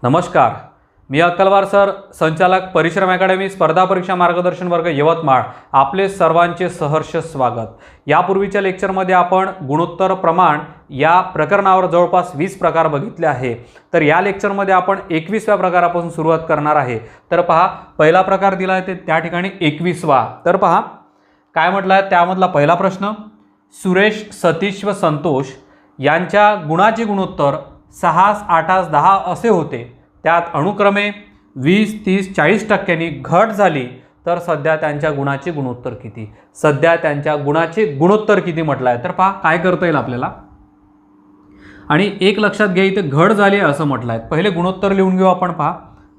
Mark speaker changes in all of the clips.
Speaker 1: नमस्कार, मी अक्कलवार सर, संचालक परिश्रम अकॅडमी स्पर्धा परीक्षा मार्गदर्शन वर्ग यवतमाळ. आपले सर्वांचे सहर्ष स्वागत. यापूर्वीच्या लेक्चरमध्ये आपण गुणोत्तर प्रमाण या प्रकरणावर जवळपास 20 प्रकार बघितले आहे. तर या लेक्चरमध्ये आपण 21व्या प्रकारापासून सुरुवात करणार आहे. तर पहा, पहिला प्रकार दिला आहे ते त्या ठिकाणी 21वा. तर पहा काय म्हटलं आहे त्यामधला पहिला प्रश्न, सुरेश, सतीश व संतोष यांच्या गुणाचे गुणोत्तर 6, 8, 10 असे होते. त्यात अनुक्रमे 20, 30, 40% घट झाली, तर सध्या त्यांच्या गुणाचे गुणोत्तर किती? सध्या त्यांच्या गुणाचे गुणोत्तर किती म्हटलं आहे. तर पहा काय करता येईल आपल्याला, आणि एक लक्षात घ्या, इथे घट झाली आहे असं म्हटलं आहे. पहिले गुणोत्तर लिहून घेऊ आपण. पहा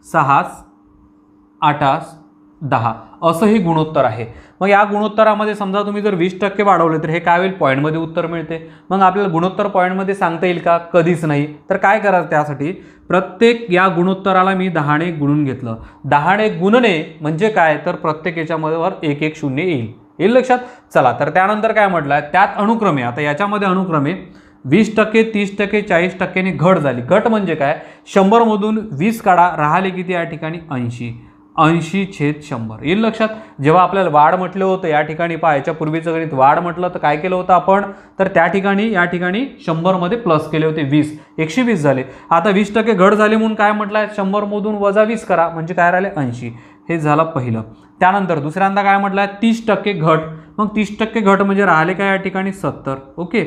Speaker 1: 6, 8, 10 असं हे गुणोत्तर आहे. मग या गुणोत्तरामध्ये समजा तुम्ही जर 20% वाढवले तर हे काय होईल, पॉईंटमध्ये उत्तर मिळते. मग आपल्याला गुणोत्तर पॉईंटमध्ये सांगता येईल का? कधीच नाही. तर काय करायचं त्यासाठी, प्रत्येक या गुणोत्तराला मी 10 ने गुणून घेतलं. 10 ने गुणणे म्हणजे काय, तर प्रत्येक याच्यामध्ये 1 1 0 येईल लक्षात. चला, तर त्यानंतर काय म्हटलं आहे, त्यात अनुक्रमे, आता याच्यामध्ये अनुक्रमे 20%, 30%, 40% घट झाली. घट म्हणजे काय, 100 मधून 20 काढा, राहिले किती या ठिकाणी 80. 80/100 येईल लक्षात. जेव्हा आपल्याला वाढ म्हटलं होतं या ठिकाणी, पहा याच्या पूर्वीचं गणित वाढ म्हटलं तर काय केलं होतं आपण, तर त्या ठिकाणी या ठिकाणी 100 मध्ये प्लस केले होते 20, 120 झाले. आता 20% घट झाली म्हणून काय म्हटलं आहे, 100 मधून वजा 20 करा म्हणजे काय राहिले 80. हे झालं पहिलं. त्यानंतर दुसऱ्यांदा काय म्हटलं आहे, 30% घट. मग 30% घट म्हणजे राहिले काय या ठिकाणी 70. ओके.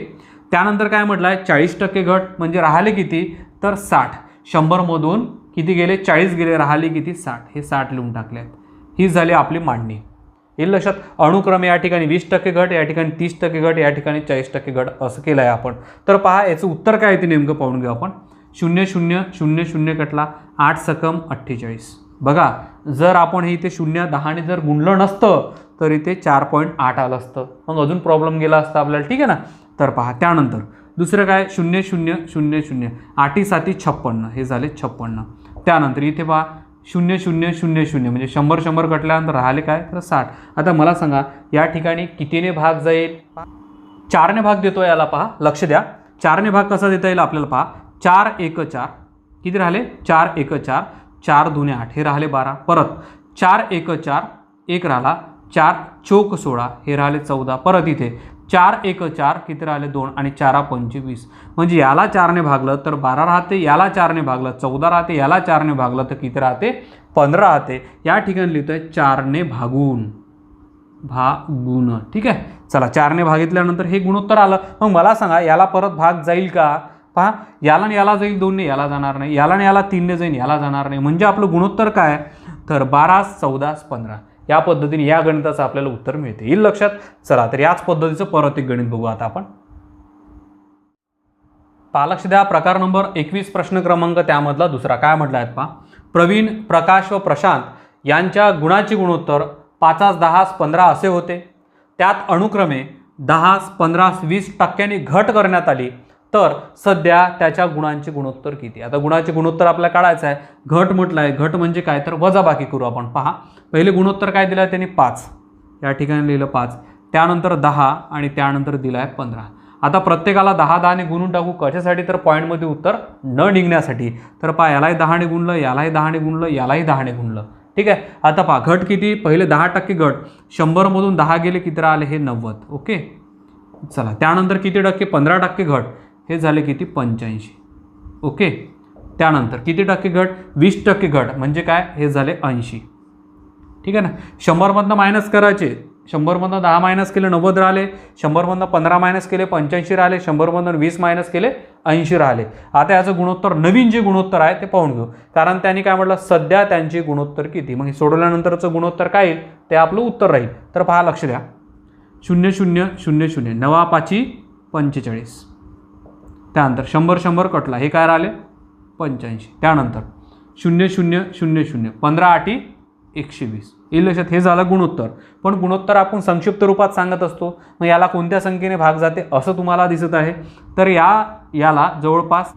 Speaker 1: त्यानंतर काय म्हटलं आहे, 40% घट म्हणजे राहिले किती, तर 60. 100 मधून किती गेले, 40 गेले, राहिले किती 60. हे 60 लिहून टाकले आहेत. ही झाली आपली मांडणी. येईल लक्षात. अनुक्रमे या ठिकाणी 20% घट, या ठिकाणी 30% घट, या ठिकाणी 40% घट असं केलं आहे आपण. तर पहा याचं उत्तर काय आहे ते नेमकं पाहून घेऊ आपण. 0 0 0 0 कटला, 8 सकम 48. बघा, जर आपण हे इथे 0 10 ने जर गुणलं नसतं तर इथे 4.8 आलं असतं, मग अजून प्रॉब्लेम गेला असता आपल्याला. ठीक आहे ना. तर पहा त्यानंतर दुसरं काय, 0 0 0 0 8 7 56, हे झाले 56. त्यानंतर इथे पहा 0 0 0 0 म्हणजे 100 100 कटल्यानंतर राहिले काय, तर 60. आता मला सांगा या ठिकाणी कितीने भाग जाईल, 4 ने भाग देतो याला. पहा लक्ष द्या, 4 ने भाग कसा देता येईल आपल्याला. पहा 4 1 4 किती राहिले, 4 1 4, 4 2 8, हे राहिले 12. परत 4 1 4, 1 राहिला, 4 चौक 16, हे राहिले 14. परत इथे 4 1 4 किती राहिले 2, आणि 4 25, म्हणजे याला 4 ने भागलं तर 12 राहते, याला 4 ने भागलं 14 राहते, याला 4 ने भागलं तर किती राहते, 15 राहते. या ठिकाणी लिहितोय 4 ने भागून. ठीक आहे. चला, 4 ने भागितल्यानंतर हे गुणोत्तर आलं. मग मला सांगा याला परत भाग जाईल का. पहा, याला आणि याला जाईल 2 ने, याला जाणार नाही. याला आणि याला 3 ने जाईल, याला जाणार नाही. म्हणजे आपलं गुणोत्तर काय, तर 12, 14, 15. या पद्धतीने या गणिताचं आपल्याला उत्तर मिळते. येईल लक्षात. चला, तर याच पद्धतीचं परत एक गणित बघू आता आपण. पहा लक्ष द्या, प्रकार नंबर 21 प्रश्न क्रमांक त्यामधला दुसरा काय म्हटलं आहे. पहा, प्रवीण, प्रकाश व प्रशांत यांच्या गुणाचे गुणोत्तर 5, 10, 15 असे होते. त्यात अनुक्रमे 10, 15, 20% घट करण्यात आली, तर सध्या त्याच्या गुणांचे गुणोत्तर किती? आता गुणाचे गुणोत्तर आपल्याला काढायचं आहे. घट म्हटलं आहे, घट म्हणजे काय, तर वजाबाकी करू आपण. पहा पहिले गुणोत्तर काय दिलं आहे त्यांनी, 5. या ठिकाणी लिहिलं 5. त्यानंतर 10 आणि त्यानंतर दिलं आहे 15. आता प्रत्येकाला 10 10 ने गुणून टाकू. कशासाठी, तर पॉईंटमध्ये उत्तर न निघण्यासाठी. तर पहा यालाही 10 ने गुणलं, यालाही 10 ने गुणलं, यालाही 10 ने गुणलं. ठीक आहे. आता पहा घट किती, पहिले 10% घट, 100 मधून 10 गेले किती राहिले, हे 90. ओके. चला, त्यानंतर किती टक्के, 15% घट, हे झाले किती 85. ओके. त्यानंतर किती टक्के घट, 20% घट म्हणजे काय, हे झाले 80. ठीक आहे ना. 100 मधनं मायनस करायचे, 100 मधनं 10 मायनस केले 90 राहिले, 100 मधनं 15 मायनस केले 85 राहिले, 100 मधनं 20 मायनस केले 80 राहिले. आता याचं गुणोत्तर, नवीन जे गुणोत्तर आहे ते पाहून घेऊ. कारण त्यांनी काय म्हटलं, सध्या त्यांचे गुणोत्तर किती. मग सोडवल्यानंतरचं गुणोत्तर काय येईल ते आपलं उत्तर राहील. तर पहा लक्ष द्या, 0 0 0 0 9 5 45. त्यानंतर 100 100 कटला, हे काय राहिले 85. त्यानंतर 0 0 0 0 15 8 120. येईल लक्षात. हे झालं गुणोत्तर. पण गुणोत्तर आपण संक्षिप्त रूपात सांगत असतो. मग याला कोणत्या संख्येने भाग जाते असं तुम्हाला दिसत आहे, तर याला जवळपास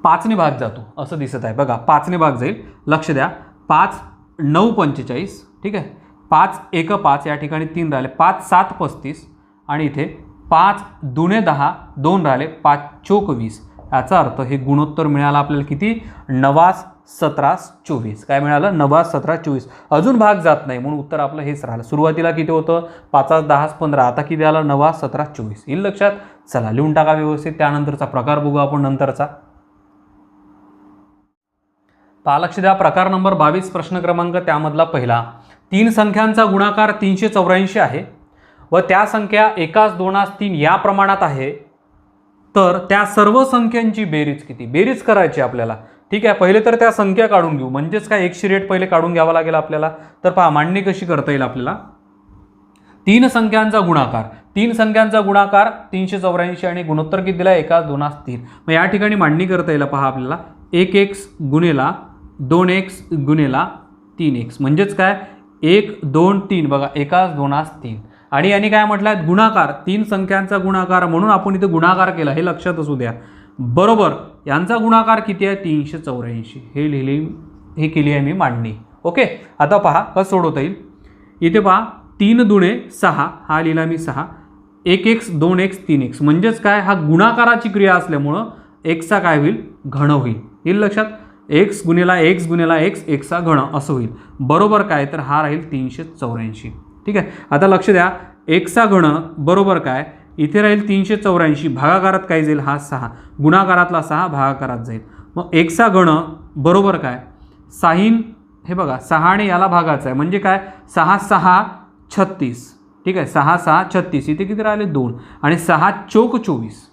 Speaker 1: 5 ने भाग जातो असं दिसत आहे. बघा 5 ने भाग जाईल. लक्ष द्या, 5 9 45. ठीक आहे. 5 1 5, या ठिकाणी 3 राहिले, 5 7 35, आणि इथे 5 2 10, 2 राहिले, 5 चौक 20. याचा अर्थ हे गुणोत्तर मिळालं आपल्याला किती, 9 17 24. काय मिळालं? 9 17 24. अजून भाग जात नाही म्हणून उत्तर आपलं हेच राहिलं. सुरुवातीला किती होतं? 5 10 15. आता किती आलं? 9 17 24. येईल लक्षात? चला लिहून टाका व्यवस्थित. त्यानंतरचा प्रकार बघू आपण नंतरचा. पहा, लक्ष द्या. प्रकार नंबर 22 प्रश्न क्रमांक त्यामधला पहिला. 3 संख्यांचा गुणाकार 384 आहे व त्या संख्या 1 2 3 या प्रमाणात आहे, तर त्या सर्व संख्यांची बेरीज किती? बेरीज करायची आपल्याला. ठीक आहे, पहिले तर त्या संख्या काढून घेऊ. म्हणजेच काय, एकशी रेट पहिले काढून घ्यावा लागेल आपल्याला. तर पहा, मांडणी कशी करता येईल आपल्याला. 3 संख्यांचा गुणाकार 384 आणि गुणोत्तर किती दिला? 1 2 3. मग या ठिकाणी मांडणी करता येईल. पहा आपल्याला 1x गुणेला 2x गुणेला 3x. म्हणजेच काय, 1 2 3. बघा, 1 2 3. आणि यांनी काय म्हटलं आहे? गुणाकार. 3 संख्यांचा गुणाकार म्हणून आपण इथे गुणाकार केला, हे लक्षात असू द्या. बरोबर, यांचा गुणाकार किती आहे? 384. हे लिहिले, हे केली आहे मी मांडणी. ओके, आता पहा कसं सोडवता येईल. इथे पहा 3 दुणे 6, हा लिहिला मी 6. 1x 2x 3x. म्हणजेच काय, हा गुणाकाराची क्रिया असल्यामुळं एक्सचा काय होईल? घन होईल. येईल लक्षात? x गुणेला x गुणेला x, एक्सचा घन असं होईल. बरोबर काय, तर हा राहील 384. ठीक आहे, आता लक्ष द्या. एक्सचा घन बरोबर काय, इथे राहील 384. भागाकारात काय जाईल? हा 6. गुणाकारातला 6 भागाकारात जाईल. मग एक्सचा घन बरोबर काय, 6. हे बघा, 6 आणि याला भागाचा आहे. म्हणजे काय, 6 6 36. ठीक आहे, 6 6 36. इथे किती राहिले? 2. आणि 6 चौक 24.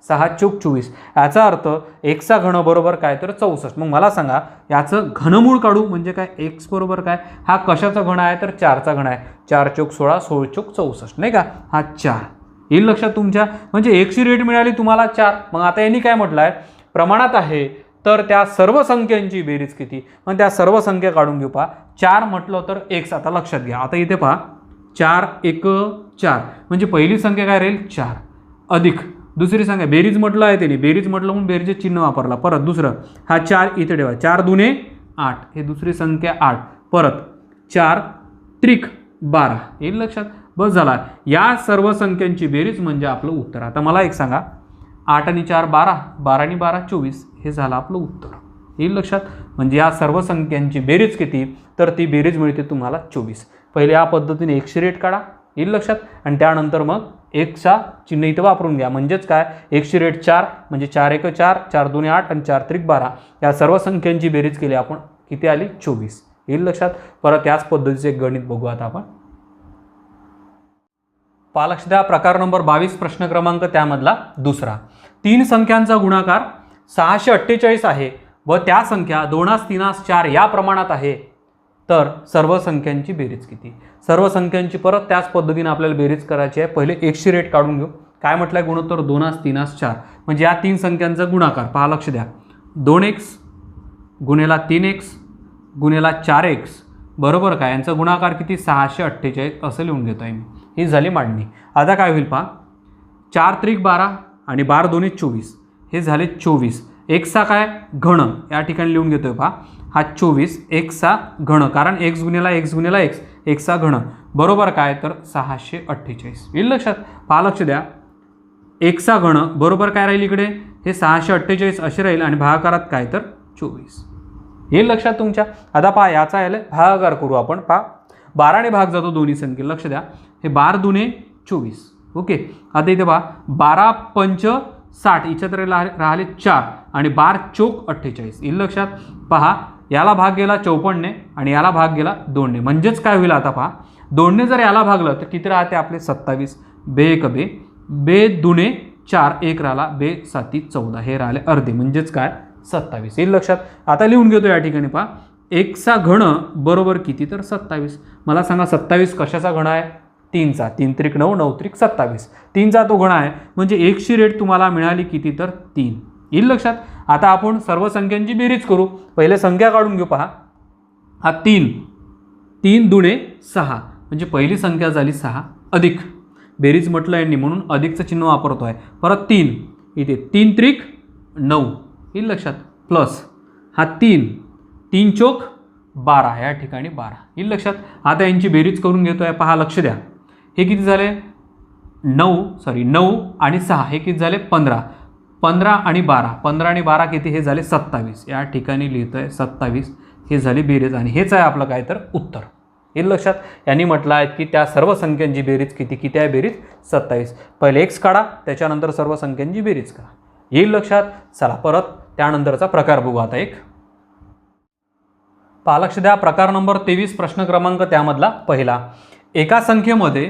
Speaker 1: 6 चौक 24. याचा अर्थ एक्सचा घन बरोबर काय, तर 64. मग मला सांगा, याचं घनमूळ काढू. म्हणजे काय, एक्स बरोबर काय, हा कशाचा घन आहे, तर 4चा घन आहे. 4 चौक 16, 16 चौक 64. नाही का, हा 4. येईल लक्षात तुमच्या. म्हणजे एकशी रेट मिळाली तुम्हाला 4. मग आता यांनी काय म्हटलं आहे? प्रमाणात आहे, तर त्या सर्व संख्यांची बेरीज किती? मग त्या सर्व संख्या काढून घेऊ. पहा, 4 म्हटलं तर x. आता लक्षात घ्या. आता इथे पहा, 4 1 4. म्हणजे पहिली संख्या काय राहील? 4 अधिक दुसरी संख्या. बेरीज म्हटलं आहे त्यांनी, बेरीज म्हटलं म्हणून बेरीजचे चिन्ह वापरला. परत दुसरं, हा 4 इथे ठेवा. 4 दुने 8. हे दुसरी संख्या 8. परत 4 त्रिक 12. येईल लक्षात? बस झाला. या सर्व संख्यांची बेरीज म्हणजे आपलं उत्तर. आता मला एक सांगा, 8 आणि 4 12, 12 आणि 12 24. हे झालं आपलं उत्तर. येईल लक्षात? म्हणजे या सर्व संख्यांची बेरीज किती, तर ती बेरीज मिळते तुम्हाला 24. पहिले या पद्धतीने एकशे रेट काढा. येईल लक्षात? आणि त्यानंतर मग एकचा चिन्ह इथं वापरून घ्या. म्हणजेच काय, एकशे रेट 4 म्हणजे 4 1 4, 4 2 8 आणि 4 त्रिक 12. या सर्व संख्यांची बेरीज केली आपण, किती आली? 24. येईल लक्षात? परत याच पद्धतीचे एक गणित बघू आता आपण. पहा, लक्ष द्या. प्रकार नंबर 22 प्रश्न क्रमांक त्यामधला दुसरा. 3 संख्यांचा गुणाकार 648 आहे व त्या संख्या 2 3 4 या प्रमाणात आहे, तर सर्व संख्यांची बेरीज किती? सर्व संख्यांची परत त्याच पद्धतीने आपल्याला बेरीज करायची आहे. पहिले एकशे रेट काढून घेऊ. काय म्हटलं आहे? गुणोत्तर 2 3 4. म्हणजे या 3 संख्यांचा गुणाकार. पहा, लक्ष द्या. 2x गुणेला 3x गुणेला 4x बरोबर काय, यांचा गुणाकार किती? 648 असं लिहून घेतो आहे मी. ही झाली मांडणी. आता काय होईल पहा, 4 त्रिक 12 आणि 12 2 24. हे झाले 24. एक्सचा काय? घन. या ठिकाणी लिहून घेतोय पहा, हा 24 एक्सचा घन. कारण x गुणेला x गुणेला x, एक्सचा घन बरोबर काय, तर 648. येईल लक्षात? पहा, लक्ष द्या. एक्सचा घन बरोबर काय राहील इकडे? हे 648 असे राहील आणि भागाकारात काय, तर 24. येईल लक्षात तुमच्या? आता पहा, याचा याला भागाकार करू आपण. पहा, 12ने भाग जातो दोन्ही संख्ये. लक्ष द्या. हे 12 दुने 24. ओके, आता इथे पहा, 12 पंच 60. इच्छा राहिले 4 आणि 12 चौक 48. येईल लक्षात? पहा, याला भाग गेला 54ने आणि याला भाग गेला 2ने. म्हणजेच काय होईल? आता पहा, 2ने जर याला भागलं तर किती राहते आपले? 27. बे 1 बे, बे दुने 4, 1 राहिला, बे 7 14. हे राहिले अर्धे. म्हणजेच काय? 27. येईल लक्षात? आता लिहून घेतो या ठिकाणी. पहा, एक्सचा घन बरोबर किती, तर 27. मला सांगा, 27 कशाचा घन आहे? 3चा. 3 त्रिक 9, 9 त्रिक 27. 3चा तो घन आहे. म्हणजे एकशी रेट तुम्हाला मिळाली किती, तर 3. येईल लक्षात? आता आपण सर्व संख्यांची बेरीज करू. पहिले संख्या काढून घेऊ. पहा, हा 3 दुणे 6. म्हणजे पहिली संख्या झाली 6 अधिक बेरीज म्हटलं यांनी म्हणून अधिकचं चिन्ह वापरतो आहे. परत 3 इथे, 3 त्रिक 9. येईल लक्षात? प्लस हा 3 चौक 12. या ठिकाणी 12. येईल लक्षात? आता यांची बेरीज करून घेतो आहे. पहा, लक्ष द्या. हे किती झाले? 9 आणि 6 हे किती झाले? 15. 15 आणि 12, 15 आणि 12 किती, हे झाले 27. या ठिकाणी लिहितोय 27, हे झाली बेरीज आणि हेच आहे आपलं काय तर उत्तर. येईल लक्षात. यांनी म्हटलं आहे की त्या सर्व संख्यांची बेरीज किती आहे बेरीज 27. पहिले x काढा, त्याच्यानंतर सर्व संख्यांची बेरीज करा. येईल लक्षात. चला परत त्यानंतरचा प्रकार बघू आता एक. पहा लक्ष द्या. प्रकार नंबर 23 प्रश्न क्रमांक त्यामधला पहिला. एका संख्येमध्ये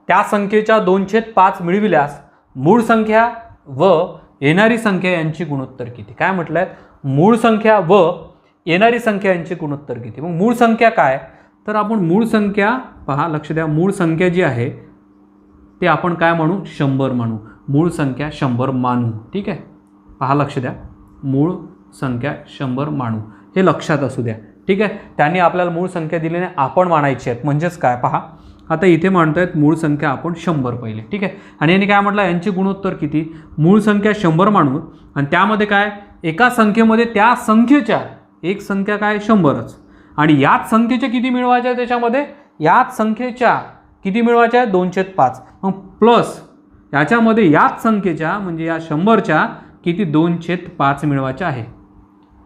Speaker 1: त्या संख्येच्या 2/5 मिळविल्यास मूळ संख्या व येणारी संख्या यांची गुणोत्तर किती. काय म्हटलंय, मूळ संख्या व येणारी संख्या यांची गुणोत्तर किती. मग मूळ संख्या काय, तर आपण मूळ संख्या पहा लक्ष द्या. मूळ संख्या जी आहे ते आपण काय म्हणू, 100 म्हणू. मूळ संख्या 100 मानू. ठीक आहे. पहा लक्ष द्या. मूळ संख्या 100 मानू, हे लक्षात असू द्या. ठीक आहे. त्यांनी आपल्याला मूळ संख्या दिलेली आपण मानायची आहेत. म्हणजेच काय पहा, आता इथे मानतोय मूळ संख्या आपण 100 पहिले. ठीक आहे. आणि यांनी काय म्हटलं, यांची गुणोत्तर किती. मूळ संख्या 100 मानू आणि त्यामध्ये काय, एका संख्येमध्ये त्या संख्येच्या, एक संख्या काय 100च, आणि याच संख्येच्या किती मिळवायच्या आहे, त्याच्यामध्ये याच संख्येच्या किती मिळवायच्या आहे 2/5. मग प्लस याच्यामध्ये याच संख्येच्या म्हणजे या 100च्या किती 2/5 मिळवायच्या आहे.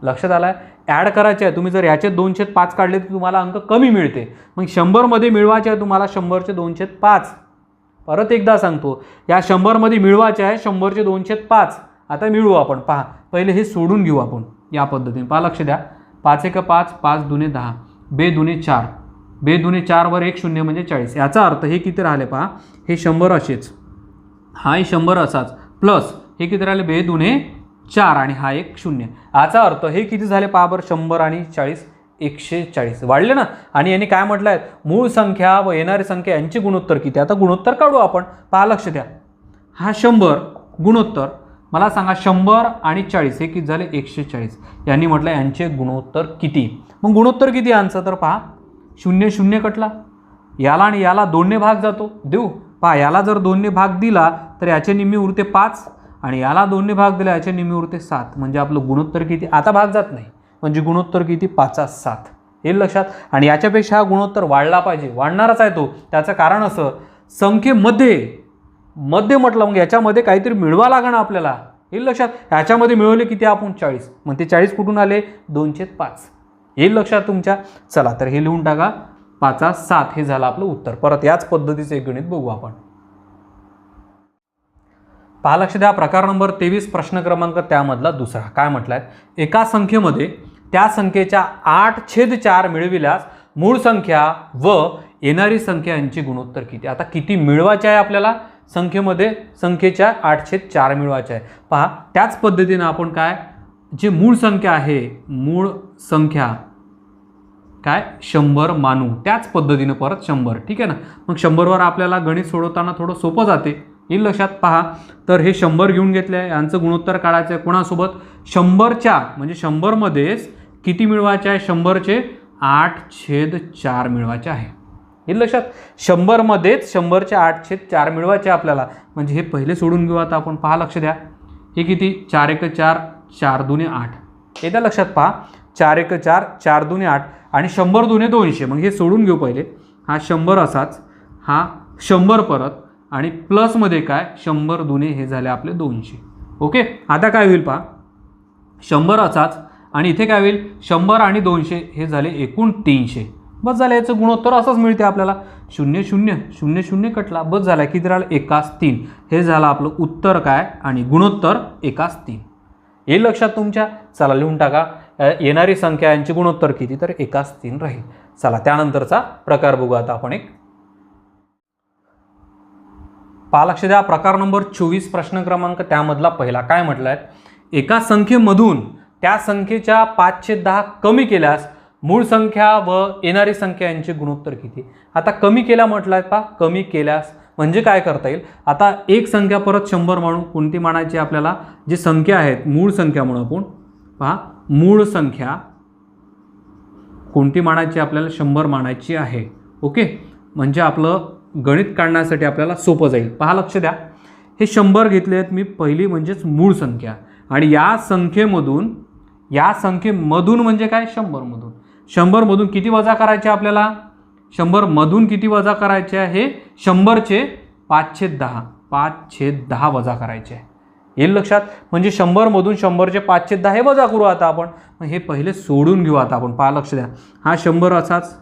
Speaker 1: लक्षात आलं आहे. ॲड करायचे आहे. तुम्ही जर याचे 2/5 काढले तर तुम्हाला अंक कमी मिळते. मग 100मध्ये मिळवायचे आहे तुम्हाला 100चे 2/5. परत एकदा सांगतो, या 100मध्ये मिळवायचे आहे 100चे 2/5. आता मिळवू आपण. पहा पहिले हे सोडून घेऊ आपण या पद्धतीने. पहा लक्ष द्या. 5 1 5, 5 2 10, बे 2 4, बे 2 4 वर 1 0 म्हणजे 40. याचा अर्थ हे किती राहिले पहा, हे 100 असेच, हाही 100 असाच, प्लस हे किती राहिले बे 2 4 आणि हा 1 0. याचा अर्थ हे किती झाले पहा बरं, 100 आणि 40 140 वाढले ना. आणि यांनी काय म्हटलं आहे, मूळ संख्या व येणारी संख्या यांची गुणोत्तर किती. आता गुणोत्तर काढू आपण. पहा लक्ष द्या. हा 100 गुणोत्तर, मला सांगा 100 आणि 40 हे किती झाले 140. यांनी म्हटलं यांचे गुणोत्तर किती. मग गुणोत्तर किती यांचं, तर पहा 0 0 कटला, याला आणि याला 2ने भाग जातो, देऊ. पहा याला जर 2ने भाग दिला तर याचे निम्मे उरते 5 आणि याला 2ने भाग दिला याचे निम्मे उरते 7. म्हणजे आपलं गुणोत्तर किती, आता भाग जात नाही, म्हणजे गुणोत्तर किती 5 7. हे लक्षात. आणि याच्यापेक्षा हा गुणोत्तर वाढला पाहिजे, वाढणारच आहे तो. त्याचं कारण असं, संख्येमध्ये मध्ये म्हटलं मग याच्यामध्ये काहीतरी मिळवा लागणार आपल्याला. हे लक्षात. याच्यामध्ये मिळवले किती आपण 40. मग ते 40 कुठून आले 2/5. हे लक्षात तुमच्या. चला तर हे लिहून टाका 5 7. हे झालं आपलं उत्तर. परत याच पद्धतीचे एक गणित बघू आपण. पहा लक्ष द्या. प्रकार नंबर 23 प्रश्न क्रमांक त्यामधला दुसरा. काय म्हटलंय, एका संख्येमध्ये त्या संख्येच्या 8/4 मिळविल्यास मूळ संख्या व येणारी संख्या यांची गुणोत्तर किती. आता किती मिळवायचे आहे आपल्याला संख्येमध्ये, संख्येच्या 8/4 मिळवायचे आहे. पहा त्याच पद्धतीने आपण काय, जे मूळ संख्या आहे, मूळ संख्या काय 100 मानू. त्याच पद्धतीने परत 100. ठीक आहे ना. मग 100वर आपल्याला गणित सोडवताना थोडं सोपं जाते. येईल लक्षात. पहा तर हे 100 घेऊन घेतले आहे, यांचं गुणोत्तर काढायचं आहे कोणासोबत, 100च्या म्हणजे 100मध्येच किती मिळवायचे आहे, 100चे 8/4 मिळवायचे आहे. येईल लक्षात. 100मध्येच 100चे 8/4 मिळवायचे आपल्याला. म्हणजे हे पहिले सोडून घेऊ आता आपण. पहा लक्ष द्या. हे किती 4 1 4, 4 2 8. येत्या लक्षात. पहा 4 1 4, 4 2 8 आणि 100 2 200. मग हे सोडून घेऊ पहिले. हा 100 असाच, हा 100 परत आणि प्लसमध्ये काय 100 2 हे झाले आपले 200. ओके. आता काय होईल पहा, 100 असाच आणि इथे काय होईल 100 आणि 200 हे झाले एकूण 300. बस झालं. याचं गुणोत्तर असंच मिळते आपल्याला. 0 0 0 0 कटला, बस झाला. किती राहिलं 1/3. हे झालं आपलं उत्तर काय आणि गुणोत्तर 1/3. हे लक्षात तुमच्या. चला लिहून टाका. येणारी संख्या यांची गुणोत्तर किती, तर 1/3 राहील. चला त्यानंतरचा प्रकार बघू आता आपण एक. पहा लक्ष द्या. प्रकार नंबर 24 प्रश्न क्रमांक त्यामधला पहिला. काय म्हटलं आहे, एका संख्येमधून त्या संख्येच्या 5/10 कमी केल्यास मूळ संख्या व येणारी संख्या यांचे गुणोत्तर किती. आता कमी केल्या म्हटलं आहे. पहा कमी केल्यास म्हणजे काय करता येईल. आता एक संख्या परत 100 म्हणू. कोणती मानायची आपल्याला, जी संख्या आहेत मूळ संख्या म्हणून आपण. पहा मूळ संख्या कोणती मानायची आपल्याला, 100 मानायची आहे. ओके. म्हणजे आपलं गणित काढण्यासाठी आपल्याला सोपं जाईल. पहा लक्ष द्या. हे 100 घेतले आहेत मी, पहिली म्हणजेच मूळ संख्या. आणि या संख्येमधून म्हणजे काय 100मधून, 100मधून किती वजा करायचे आपल्याला, 100मधून किती वजा करायचे आहे, 100चे 5/10 वजा करायचे आहे. येईल लक्षात. म्हणजे 100मधून 100चे 5/10 हे वजा करू आता आपण. मग हे पहिले सोडून घेऊ आता आपण. पहा लक्ष द्या, हा 100 असाच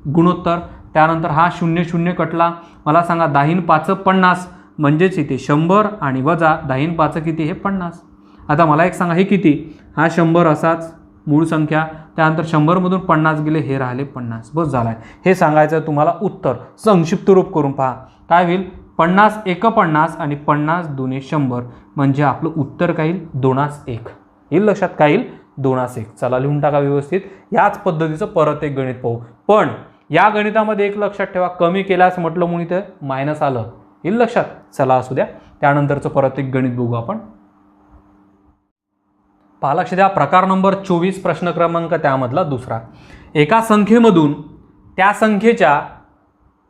Speaker 1: गुणोत्तर, त्यानंतर हा 0 0 कटला. मला सांगा 10 5 50, म्हणजेच इथे 100 आणि वजा 10 5 किती, हे 50. आता मला एक सांगा, हे किती, हा 100 असाच मूळ संख्या, त्यानंतर 100मधून 50 गेले, हे राहिले 50. बस झाला आहे. हे सांगायचं तुम्हाला उत्तर. संक्षिप्त रूप करून पहा काय होईल, 50 1 50 आणि 50 2 100, म्हणजे आपलं उत्तर काय येईल, 2:1. येईल लक्षात, काय येईल, 2:1. चला लिहून टाका व्यवस्थित. याच पद्धतीचं परत एक गणित पाहू. पण या गणितामध्ये एक लक्षात ठेवा, कमी केल्यास म्हटलं म्हणून इथे मायनस आलं. येईल लक्षात. चला असू द्या, त्यानंतरचं परत एक गणित बघू आपण. पहा लक्ष द्या, प्रकार नंबर 24 प्रश्न क्रमांक त्यामधला दुसरा. एका संख्येमधून त्या संख्येच्या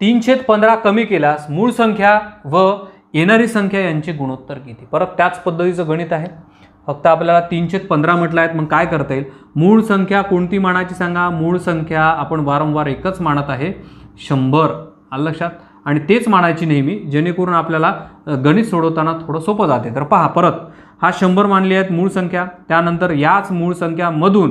Speaker 1: 3/15 कमी केल्यास मूळ संख्या व येणारी संख्या यांचे गुणोत्तर किती. परत त्याच पद्धतीचं गणित आहे, फक्त आपल्याला 3/15 म्हटलं आहेत. मग काय करता येईल, मूळ संख्या कोणती मानायची सांगा. मूळ संख्या आपण वारंवार एकच मानत आहे, 100. आलं लक्षात. आणि तेच मानायची नेहमी, जेणेकरून आपल्याला गणित सोडवताना थोडं सोपं जाते. तर पहा, परत हा 100 मानली आहेत मूळ संख्या, त्यानंतर याच मूळ संख्यामधून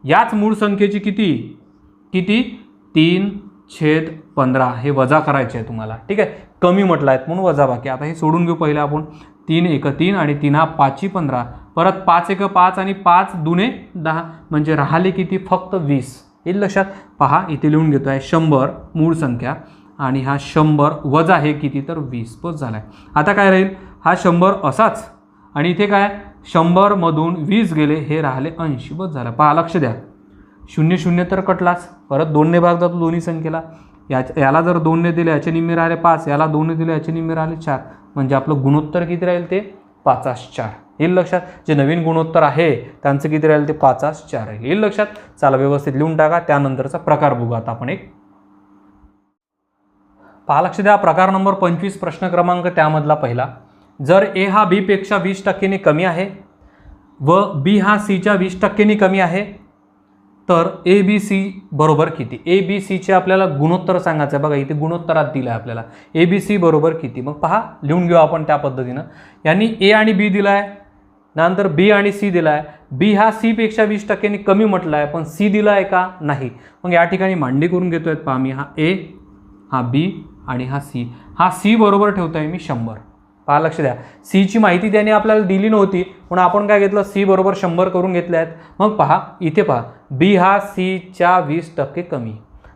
Speaker 1: याच मूळ संख्येची किती 3/15 हे वजा करायचे आहे तुम्हाला. ठीक आहे, कमी म्हटलं आहेत म्हणून वजा बाकी. आता हे सोडून घेऊ पहिले आपण. 3 1 3 आणि 3 5 15, परत 5 1 5 आणि 5 2 10, म्हणजे राहिले किती, फक्त 20. येईल लक्षात. पहा इथे लिहून घेतो आहे 100 मूळ संख्या आणि हा 100 वजा हे किती, तर 20. बस झाला आहे. आता काय राहील, हा 100 असाच आणि इथे काय 100मधून 20 गेले, हे राहिले 80. बस झालं. पहा लक्ष द्या, 0 0 तर कटलाच, परत 2ने भाग जातो दोन्ही संख्येला. याला जर 2ने दिले याचे निम्मे राहिले 5, याला 2ने दिले याचे निम्मे राहिले 4, म्हणजे आपलं गुणोत्तर किती राहील, ते 5/4. येईल लक्षात. जे नवीन गुणोत्तर आहे त्यांचं किती राहील, ते 5/4 राहील. येईल लक्षात. चला व्यवस्थित लिहून टाका. त्यानंतरचा प्रकार बघू आता आपण एक. पहा लक्ष द्या, प्रकार नंबर 25 प्रश्न क्रमांक त्यामधला पहिला. जर ए हा बी पेक्षा 20% कमी आहे व बी हा सीच्या 20% कमी आहे, तर ए बी सी बरोबर किती. ए बी सीचे आपल्याला गुणोत्तर सांगायचं आहे. बघा इथे गुणोत्तरात दिलं आहे आपल्याला, ए बी सी बरोबर किती. मग पहा लिहून घेऊ आपण त्या पद्धतीनं. यांनी ए आणि बी दिला आहे, नंतर बी आणि सी दिला आहे. बी हा सी पेक्षा 20% कमी म्हटलं आहे, पण सी दिला आहे का, नाही. मग या ठिकाणी मांडणी करून घेतोय. पहा मी हा ए, हा बी आणि हा सी. हा सी बरोबर ठेवतोय मी 100. पहा लक्ष द्या, सीची माहिती त्याने आपल्याला दिली नव्हती, पण आपण काय घेतलं, सी बरोबर 100 करून घेतले आहेत. मग पहा इथे पहा, बी हा सीच्या 20% कमी.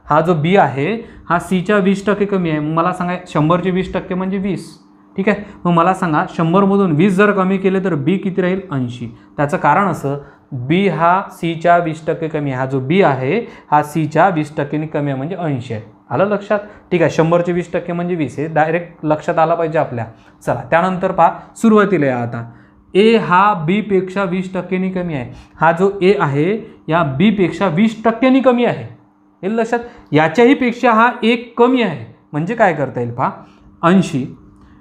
Speaker 1: हा जो बी आहे हा सीच्या 20% कमी आहे. मग मला सांगा 100चे 20% म्हणजे 20. ठीक आहे. मग मला सांगा 100मधून 20 जर कमी केले तर बी किती राहील, 80. त्याचं कारण असं, बी हा सीच्या 20% कमी आहे. हा जो बी आहे हा सीच्या 20% कमी आहे, म्हणजे 80 आहे. आलं लक्षात. ठीक आहे, 100चे 20% म्हणजे 20. हे डायरेक्ट लक्षात आला पाहिजे आपल्या. चला त्यानंतर पहा, सुरुवातीला या आता ए हा बी पेक्षा 20% कमी आहे. हा जो ए आहे या बी पेक्षा 20% कमी आहे. हे लक्षात. याच्याही पेक्षा हा एक कमी आहे, म्हणजे काय करता येईल पहा, 80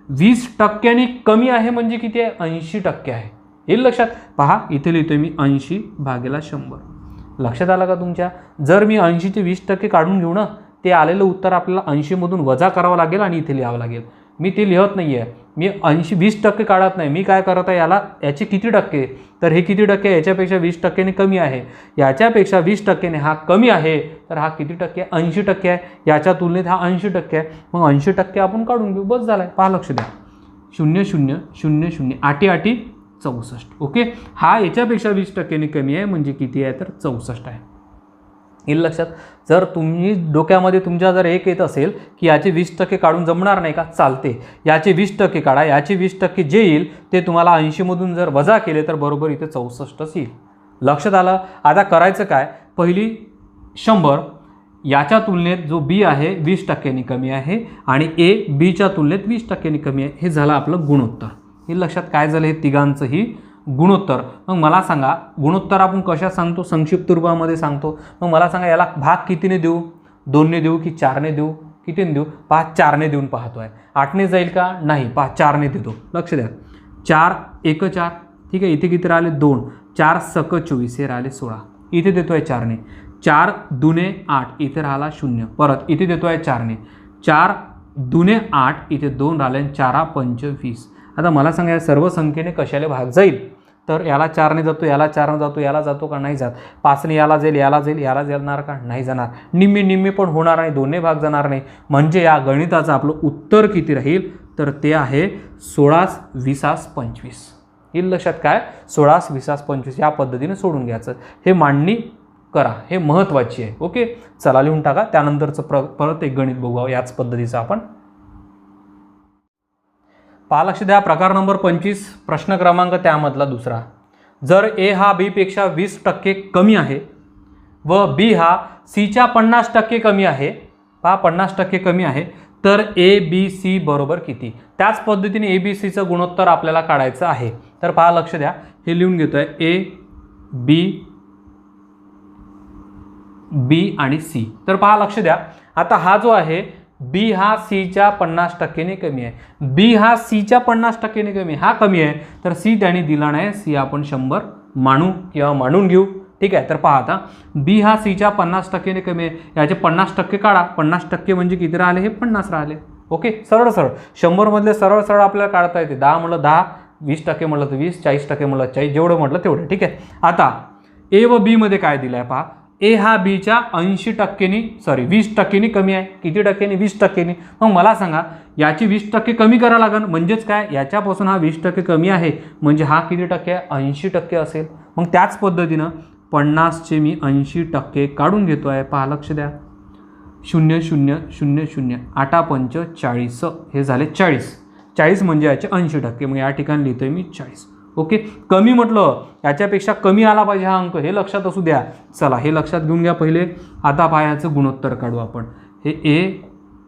Speaker 1: 20% कमी आहे म्हणजे किती आहे, 80% आहे. हे लक्षात. पहा इथे लिहितोय मी 80/100. लक्षात आलं का तुमच्या. जर मी 80चे 20% काढून घेऊ ना, ते आलेलं उत्तर आपल्याला 80मधून वजा करावं लागेल आणि इथे लिहावं लागेल. मी ते लिहत नाही आहे, मी 20% काढत नाही. मी काय करत आहे, याचे किती टक्के, तर हे किती टक्के, याच्यापेक्षा 20% कमी आहे. याच्यापेक्षा 20% हा कमी आहे, तर हा किती टक्के, 80% आहे. याच्या तुलनेत हा 80% आहे. मग 80% आपण काढून घेऊ. बस झालं आहे. पहा लक्ष द्या, 0 0 0 0 8 8 64. ओके. हा याच्यापेक्षा 20% कमी आहे, म्हणजे किती आहे, तर 64 आहे. येईल लक्षात. जर तुम्ही डोक्यामध्ये तुमच्या जर एक येत असेल की याचे 20% काढून जमणार नाही का, चालते. याचे 20% काढा, याचे 20% जे येईल ते तुम्हाला 80मधून जर वजा केले तर बरोबर इथे 64च येईल. लक्षात आलं. आता करायचं काय, पहिली 100 याच्या तुलनेत जो बी आहे 20% कमी आहे आणि ए बीच्या तुलनेत 20% कमी आहे. हे झालं आपलं गुणोत्तर. हे लक्षात. काय झालं, हे तिघांचंही गुणोत्तर. मग मला सांगा गुणोत्तर आपण कशा सांगतो, संक्षिप्त रूपामध्ये सांगतो. मग मला सांगा याला भाग कितीने देऊ, 2ने देऊ की 4ने देऊ, कितीने देऊ. पहा 4ने देऊन पाहतोय. 8ने जाईल का, नाही. पहा 4ने देतो. लक्ष द्या, 4 1 4. ठीक आहे. इथे किती राहिले, 2. 4 सक 24, हे राहिले 16. इथे देतोय 4ने. 4 2 8, इथे राहिला 0. परत इथे देतोय 4ने. 4 2 8, इथे 2 राहिले. 4 5 20. आता मला सांगा या सर्व संख्येने कशाला भाग जाईल, तर याला 4ने जातो, याला 4ने जातो, याला जातो का नाही जात, 5ने याला जाईल, याला जाईल, याला जाणार का नाही जाणार, निम्मी निम्मी पण होणार नाही, 2ने भाग जाणार नाही. म्हणजे या गणिताचं आपलं उत्तर किती राहील, तर ते आहे 16 20 25. येईल लक्षात काय, 16 20 25 या पद्धतीने सोडून घ्यायचं. हे मांडणी करा, हे महत्त्वाची आहे. ओके, चला लिहून टाका. त्यानंतरचं परत एक गणित बघू याच पद्धतीचं आपण. पहा, लक्ष द्या. प्रकार नंबर 25 प्रश्न क्रमांक त्यामधला दुसरा. जर ए हा बी पेक्षा 20% कमी आहे व बी हा सीच्या 50% कमी आहे, पहा 50% कमी आहे, तर ए बी सी बरोबर किती. त्याच पद्धतीने ए बी सीचं गुणोत्तर आपल्याला काढायचं आहे. तर पहा, लक्ष द्या, हे लिहून घेतोय ए बी बी आणि सी. तर पहा, लक्ष द्या, आता हा जो आहे बी हा सीच्या 50%ने कमी आहे, बी हा सीच्या 50%ने कमी आहे, हा कमी आहे, तर सी त्याने दिला नाही, सी आपण 100 मानू किंवा मानून घेऊ. ठीक आहे. तर पहा, आता बी हा सीच्या 50%ने कमी आहे, याचे 50% काढा. 50% म्हणजे किती राहिले, हे 50 राहिले. ओके, सरळ सरळ 100 मधले सरळ सरळ आपल्याला काढता येते. 10 म्हणलं 10, 20% म्हणलं तर 20, 40% म्हणलं 40, जेवढं म्हटलं तेवढं. ठीक आहे. आता ए व बी मध्ये काय दिलं आहे पहा, ए हा बीच्या 80%नी 20%नी कमी आहे. किती टक्क्यांनी, 20%नी. मग मला सांगा याची 20% कमी करावं लागेल, म्हणजेच काय, याच्यापासून हा 20% कमी आहे, म्हणजे हा किती टक्के आहे, 80% असेल. मग त्याच पद्धतीनं 50चे मी 80% काढून घेतो आहे. पहा, लक्ष द्या, 0 0 0 0 8 5 40, हे झाले 40. 40 म्हणजे याचे 80%. मग या ठिकाणी लिहितोय मी 40. ओके, कमी म्हटलं, याच्यापेक्षा कमी आला पाहिजे हा अंक, हे लक्षात असू द्या. चला, हे लक्षात घेऊन घ्या पहिले. आता पहा, याचं गुणोत्तर काढू आपण. हे ए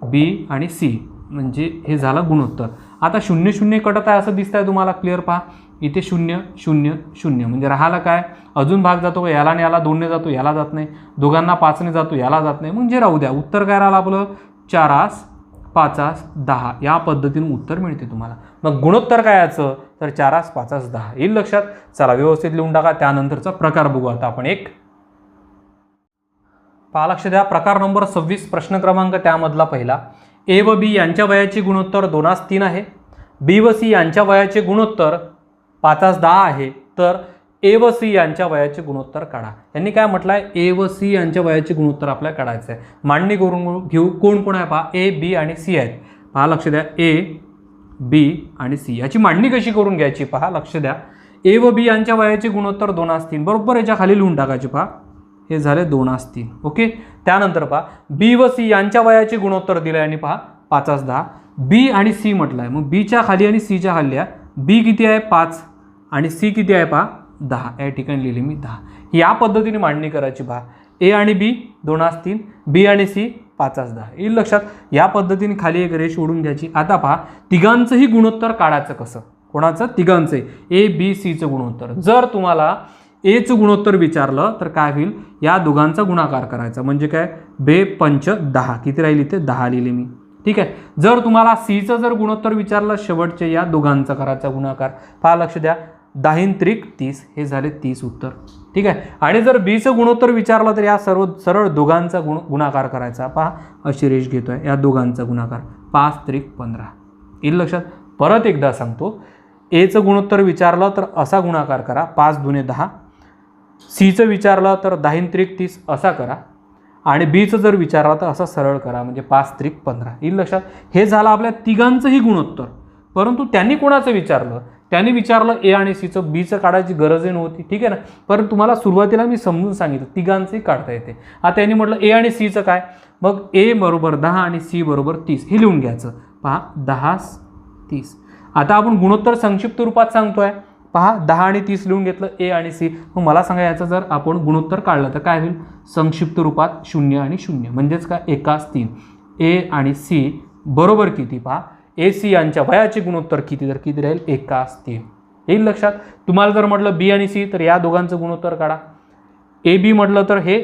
Speaker 1: बी आणि सी म्हणजे हे झालं गुणोत्तर. आता 0 0 कटत आहे असं दिसतंय तुम्हाला, क्लिअर. पहा, इथे 0 0 0 म्हणजे राहिला काय, अजून भाग जातो का, याला आणि याला 2ने जातो, याला जात नाही, दोघांना 5ने जातो, याला जात नाही, म्हणजे राहू द्या. उत्तर काय राहिलं आपलं, 4 5 10. या पद्धतीने उत्तर मिळते तुम्हाला. मग गुणोत्तर काय याचं, तर 4 5 10 येईल लक्षात. चला, व्यवस्थित लिहून टाका. त्यानंतरचा प्रकार बघू आता आपण एक. पहा, लक्ष द्या, प्रकार नंबर 26 प्रश्न क्रमांक त्यामधला पहिला. ए व बी यांच्या वयाचे गुणोत्तर 2:3 आहे, बी व सी यांच्या वयाचे गुणोत्तर 5:10 आहे, तर ए व सी यांच्या वयाचे गुणोत्तर काढा. यांनी काय म्हटलं आहे, ए व सी यांच्या वयाचे गुणोत्तर आपल्याला काढायचं आहे. मांडणी करून घेऊ. कोण कोण आहे पहा, ए बी आणि सी आहेत. पहा, लक्ष द्या, ए बी आणि सी याची मांडणी कशी करून घ्यायची. पहा, लक्ष द्या, ए व बी यांच्या वयाचे गुणोत्तर 2:3 बरोबर याच्या खाली लिहून टाकायचे. पहा, हे झाले 2:3. ओके, त्यानंतर पहा, बी व सी यांच्या वयाचे गुणोत्तर दिले आणि पहा 5:10. बी आणि सी म्हटलं आहे, मग बीच्या खाली आणि सीच्या खाली आहे. बी किती आहे 5 आणि सी किती आहे पहा 10. या ठिकाणी लिहिले मी 10. या पद्धतीने मांडणी करायची. पहा, ए आणि बी 2:3, बी आणि सी 5:10 येईल लक्षात. या पद्धतीने खाली एक रेष ओढून घ्यायची. आता पहा, तिघांचंही गुणोत्तर काढायचं कसं, कोणाचं, तिघांचं, ए बी सीचं गुणोत्तर. जर तुम्हाला एचं गुणोत्तर विचारलं तर काय होईल, या दोघांचा गुणाकार करायचा, म्हणजे काय, 2 5 10. किती राहील इथे 10 लिहिले मी. ठीक आहे. जर तुम्हाला सीचं जर गुणोत्तर विचारलं, शेवटचे या दोघांचा करायचा गुणाकार. पहा, लक्ष द्या, 10 त्रिक 30, हे झाले 30 उत्तर. ठीक आहे. आणि जर बीचं गुणोत्तर विचारलं तर या सर्व सरळ दोघांचा गुणाकार करायचा. पहा, अशी रेष घेतोय, या दोघांचा गुणाकार 5 त्रिक 15 येईल लक्षात. परत एकदा सांगतो, एचं गुणोत्तर विचारलं तर असा गुणाकार करा, 5 दुने 10. सीचं विचारलं तर 10 त्रिक 30 असा करा, आणि बीचं जर विचारलं तर असं सरळ करा, म्हणजे 5 त्रिक 15 येईल लक्षात. हे झालं आपल्या तिघांचंही गुणोत्तर. परंतु त्यांनी कोणाचं विचारलं, त्यांनी विचारलं ए आणि सीचं, बीचं काढायची गरजही नव्हती. ठीक आहे ना. पण तुम्हाला सुरुवातीला मी समजून सांगितलं तिघांचंही काढता येते. आता त्यांनी म्हटलं ए आणि सीचं काय, मग ए बरोबर 10 आणि सी बरोबर 30 हे लिहून घ्यायचं. पहा, 10 30. आता आपण गुणोत्तर संक्षिप्त रूपात सांगतोय. पहा, 10 आणि 30 लिहून घेतलं, ए आणि सी. मग मला सांगा, याचं जर आपण गुणोत्तर काढलं तर काय होईल, संक्षिप्त रूपात 0 आणि 0 म्हणजेच काय, 1:3. ए आणि सी बरोबर किती. पहा, ए सी यांच्या वयाचे गुणोत्तर किती, तर किती राहील, 1:3 येईल लक्षात. तुम्हाला जर म्हटलं बी आणि सी, तर या दोघांचं गुणोत्तर काढा. ए बी म्हटलं तर हे